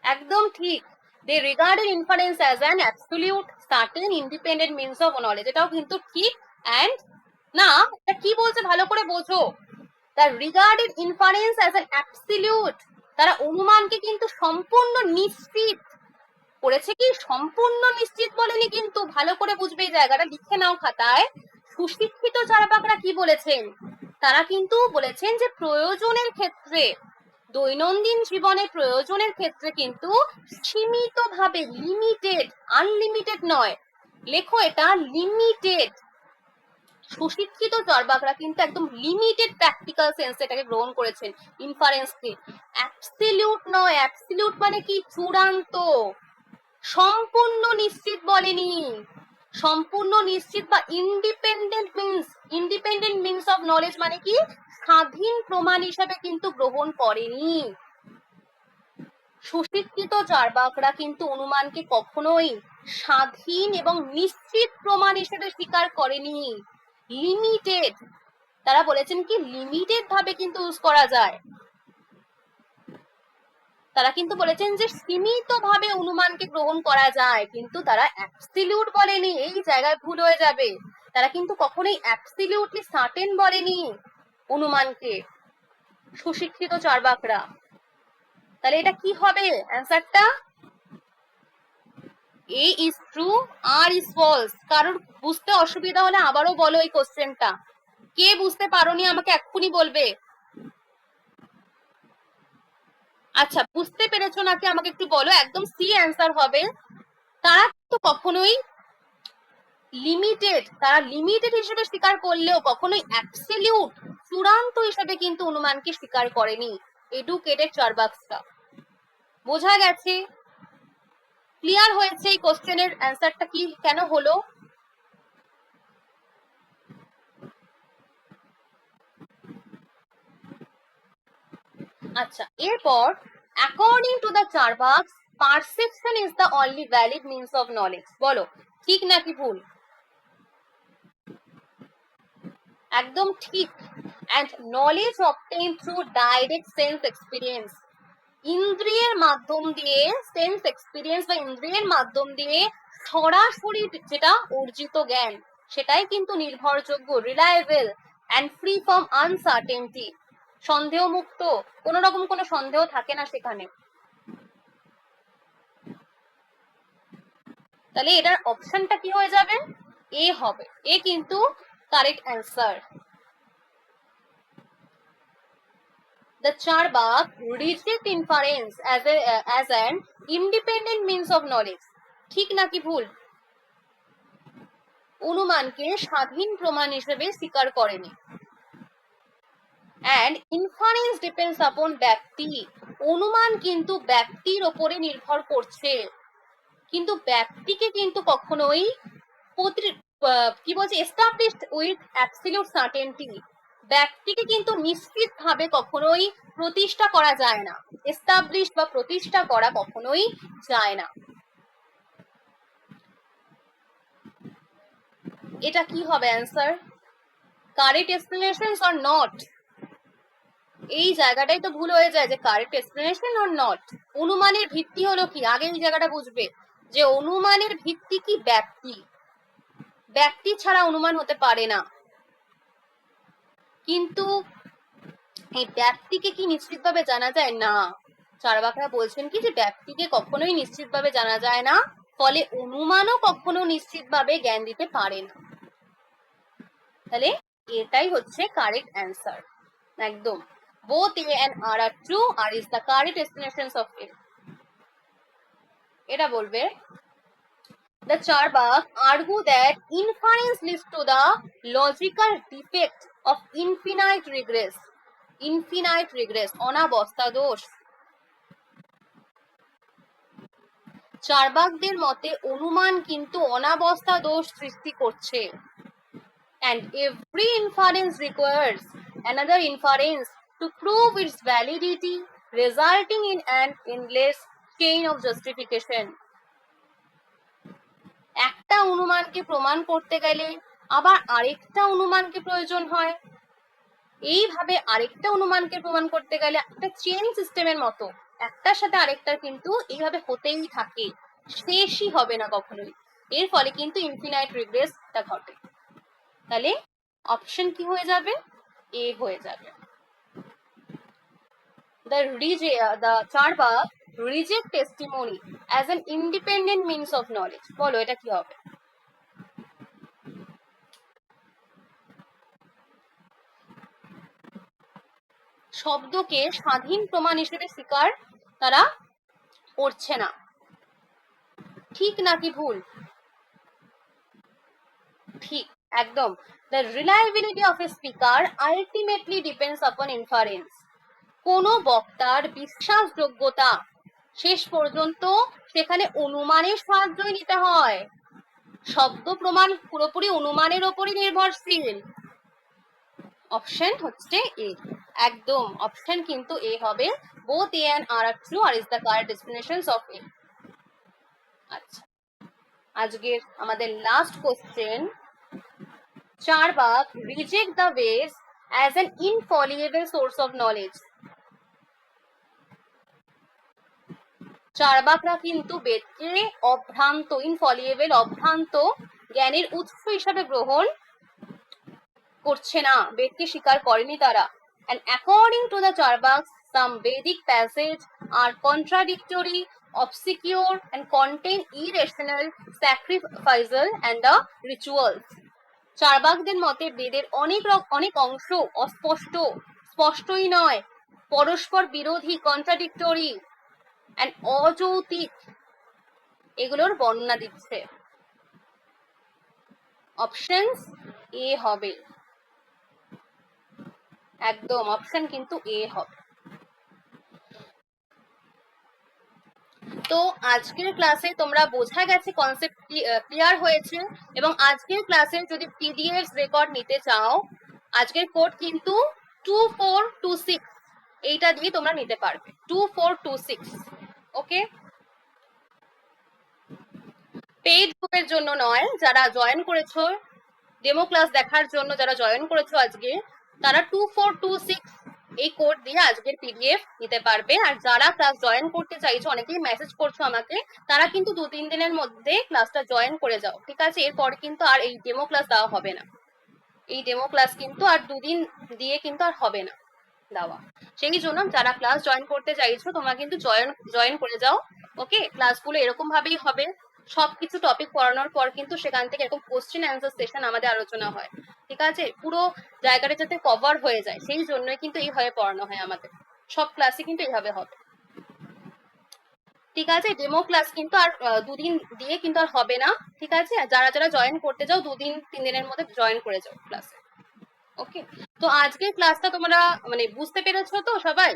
একদম ঠিক। They regarded inference as an absolute certain independent means of knowledge, এটাও কিন্তু ঠিক। অ্যান্ড না, এটা কি বলছে ভালো করে বোঝো। The regarded inference as an absolute, তারা অনুমানকে কিন্তু সম্পূর্ণ নিশ্চিত করেছে। কি সম্পূর্ণ নিশ্চিত বলেনি কিন্তু, ভালো করে বুঝবে এই জায়গাটা, লিখে নাও খাতায়। সুশিক্ষিত চার্বাকরা কি বলেছেন? তারা কিন্তু বলেছেন যে প্রয়োজনের ক্ষেত্রে, দৈনন্দিন জীবনে প্রয়োজনের ক্ষেত্রে কিন্তু সীমিতভাবে, লিমিটেড, আনলিমিটেড নয়, লেখো এটা লিমিটেড। সুশিক্ষিত চার্বাকরা কিন্তু একদম লিমিটেড প্র্যাকটিক্যাল সেন্স এটাকে গ্রহণ করেছেন ইনফারেন্সকে, অ্যাবসলিউট নয়। অ্যাবসলিউট মানে কি? চূড়ান্ত, সম্পূর্ণ নিশ্চিত বলেনি। সম্পূর্ণ নিশ্চিত বা ইন্ডিপেন্ডেন্ট মিনস অফ নলেজ মানে কি? স্বাধীন প্রমাণ হিসেবে কিন্তু গ্রহণ করেনি। সুশিক্ষিত চার্বাকরা কিন্তু অনুমানকে কখনোই স্বাধীন এবং নিশ্চিত প্রমাণ হিসেবে স্বীকার করেনি। লিমিটেড, তারা বলেছেন কি লিমিটেড ভাবে কিন্তু ইউজ করা যায়। তারা কিন্তু বলেছেন যে সীমিত ভাবে অনুমানকে গ্রহণ করা যায়, কিন্তু তারা অ্যাবসলিউট বলেনি। এই জায়গায় ভুল হয়ে যাবে, তারা কিন্তু কখনোই অ্যাবসলিউটলি সার্টেন বলেনি অনুমানকে, সুশিক্ষিত চার্বাকরা। তাহলে এটা কি হবে অ্যান্সারটা? A is true, R is false. কারোর বুঝতে অসুবিধা হলে আবারও বলো এই কোশ্চেনটা। কে বুঝতে পারোনি আমাকে এক্ষুনি বলবে। আচ্ছা, বুঝতে পেরেছো নাকি আমাকে একটু বলো। একদম সি অ্যান্সার হবে। তারা তো কখনোই লিমিটেড, তারা লিমিটেড হিসেবে স্বীকার করলেও কখনোই অ্যাবসলিউট, চূড়ান্ত হিসেবে কিন্তু অনুমানকে স্বীকার করেনি এডুকেটেড চার্বাকসরা। বোঝা গেছে? ক্লিয়ার হয়েছে এই কোশ্চেনের অ্যান্সারটা কি কেন হলো? আচ্ছা, এরপর according to the Charvakas perception is the only valid means of knowledge, বলো ঠিক নাকি ভুল? একদম ঠিক। And knowledge obtain through direct sense experience, ইন্দ্রিয়ের মাধ্যম দিয়ে, সেন্স এক্সপিরিয়েন্স বা ইন্দ্রিয়ের মাধ্যম দিয়ে সরাসরি যেটা অর্জিত জ্ঞান, সেটাই কিন্তু নির্ভরযোগ্য, reliable and free from uncertainty, সন্দেহ মুক্ত, কোন রকম কোনো সন্দেহ থাকে না সেখানে। তাহলে এটার অপশনটা কি হয়ে যাবে? এ হবে। এ কিন্তু correct answer. The Charbak reject inference as an independent means of knowledge, ঠিক নাকি ভুল? অনুমানকে স্বাধীন প্রমাণ হিসেবে স্বীকার করেনি। And inference depends upon ব্যক্তি, অনুমান কিন্তু ব্যক্তির ওপরে নির্ভর করছে, কিন্তু ব্যক্তিকে কিন্তু কখনোই কি বলছে established with absolute certainty, ব্যক্তিকে কিন্তু নিশ্চিত ভাবে কখনোই প্রতিষ্ঠা করা যায় না, এস্টাবলিশ বা প্রতিষ্ঠা করা কখনোই যায় না। এটা কি হবে answer? Correct explanations or not, এই জায়গাটাই তো ভুল হয়ে যায় যে কারেক্ট এক্সপ্লেনেশন অর নট। অনুমানের ভিত্তি হলো কি, আগে এই জায়গাটা বুঝবে যে অনুমানের ভিত্তি কি? ব্যক্তি, ব্যক্তি ছাড়া অনুমান হতে পারে না। কিন্তু এই ব্যক্তিকে কি নিশ্চিতভাবে জানা যায় না? চার্বাকরা বলছেন কি যে ব্যক্তিকে কখনোই নিশ্চিতভাবে জানা যায় না, ফলে অনুমানও কখনো নিশ্চিতভাবে জ্ঞান দিতে পারে না। তাহলে এটাই হচ্ছে কারেক্ট অ্যান্সার। একদম, both A and R are true. R is the correct explanations of it. এটা বলবে the Charbak argue that inference leads to the logical defect of infinite regress. Infinite regress, অনাবস্থা দোষ। চার্বাকদের মতে অনুমান কিন্তু অনাবস্থা দোষ সৃষ্টি করছে, and every inference requires another inference to prove its validity, resulting in an endless chain of justification. একটা অনুমানকে প্রমাণ করতে গেলে আবার আরেকটা অনুমানকে প্রয়োজন হয়, এইভাবে আরেকটা অনুমানকে প্রমাণ করতে গেলে একটা চেন সিস্টেমের মতো একটার সাথে আরেকটার কিন্তু এইভাবে হতেই থাকে, শেষই হবে না কখনোই। এর ফলে কিন্তু ইনফিনাইট রিগ্রেসটা ঘটে। তাহলে অপশন কি হয়ে যাবে? এ হয়ে যাবে। The Charbak reject testimony as an independent means of knowledge. বলো এটা কি হবে? শব্দকে স্বাধীন প্রমাণ হিসেবে স্বীকার তারা করছে না, ঠিক নাকি ভুল? ঠিক, একদম। The reliability of a speaker ultimately depends upon inference. কোনো বক্তার বিশ্বাসযোগ্যতা শেষ পর্যন্ত সেখানে অনুমানের সাহায্যই নিতে হয়। শব্দ প্রমাণ পুরোপুরি অনুমানের ওপরই নির্ভরশীল। অপশন হচ্ছে এ, একদম অপশন কিন্তু এ হবে। both A and R are true or is the correct explanations of A. আচ্ছা, আজকের আমাদের last question, Charbak reject the Veds as an infallible source of knowledge. চার্বাকরা কিন্তু বেদকে অভ্রান্ত, ইনফলিয়েবল, অভ্রান্ত জ্ঞানের উৎস হিসাবে গ্রহণ করছে না, বেদকে স্বীকার করেনি তারা। And according to the Charbaks, some Vedic passages are contradictory, obscure and contain irrational, sacrificial and rituals. চার্বাকদের মতে বেদের অনেক অংশ অস্পষ্ট, স্পষ্টই নয়, পরস্পর বিরোধী, কন্ট্রাডিক্টরি and অযৌক্তিক, এগুলোর বর্ণনা দিচ্ছে। অপশন এ হবে, একদম অপশন কিন্তু এ হবে। তো আজকের ক্লাসে তোমরা বোঝা গেছে, কনসেপ্ট ক্লিয়ার হয়েছে। এবং আজকের ক্লাসে যদি পিডিএফ রেকর্ড নিতে চাও, আজকের কোড কিন্তু 2426, এইটা দিয়ে তোমরা নিতে পারবে, 2426। ওকে, পেইড গ্রুপের জন্য নয়, যারা জয়েন করেছো ডেমো ক্লাস দেখার জন্য, যারা জয়েন করেছো আজকে, তারা 2426 এই কোড দিয়ে আজকের পিডিএফ নিতে পারবে। আর যারা ক্লাস জয়েন করতে চাইছো, অনেকেই মেসেজ করছো আমাকে, তারা কিন্তু 2-3 দিনের মধ্যে ক্লাসটা জয়েন করে যাও, ঠিক আছে? এরপরে কিন্তু আর এই ডেমো ক্লাস দেওয়া হবে না, এই ডেমো ক্লাস কিন্তু আর 2 দিন দিয়ে কিন্তু আর হবে না দেওয়া। সেই জন্য যারা ক্লাস জয়েন করতে চাইছো, তোমরা কিন্তু জয়েন করে যাও। ওকে, ক্লাসগুলো এরকম ভাবেই হবে, সবকিছু টপিক পড়ানোর পর কিন্তু সেখান থেকে এরকম কোশ্চেন অ্যান্সার সেশন আমাদের আলোচনা হয়, ঠিক আছে? পুরো জায়গাটা যাতে কভার হয়ে যায়, সেই জন্যই কিন্তু এইভাবে পড়ানো হয় আমাদের, সব ক্লাসে কিন্তু এইভাবে হবে, ঠিক আছে? ডেমো ক্লাস কিন্তু আর 2 দিন দিয়ে কিন্তু আর হবে না, ঠিক আছে? যারা যারা জয়েন করতে যাও 2-3 দিনের মধ্যে জয়েন করে যাও ক্লাসে। ওকে, তো আজকের ক্লাসটা তোমরা মানে বুঝতে পেরেছো তো সবাই?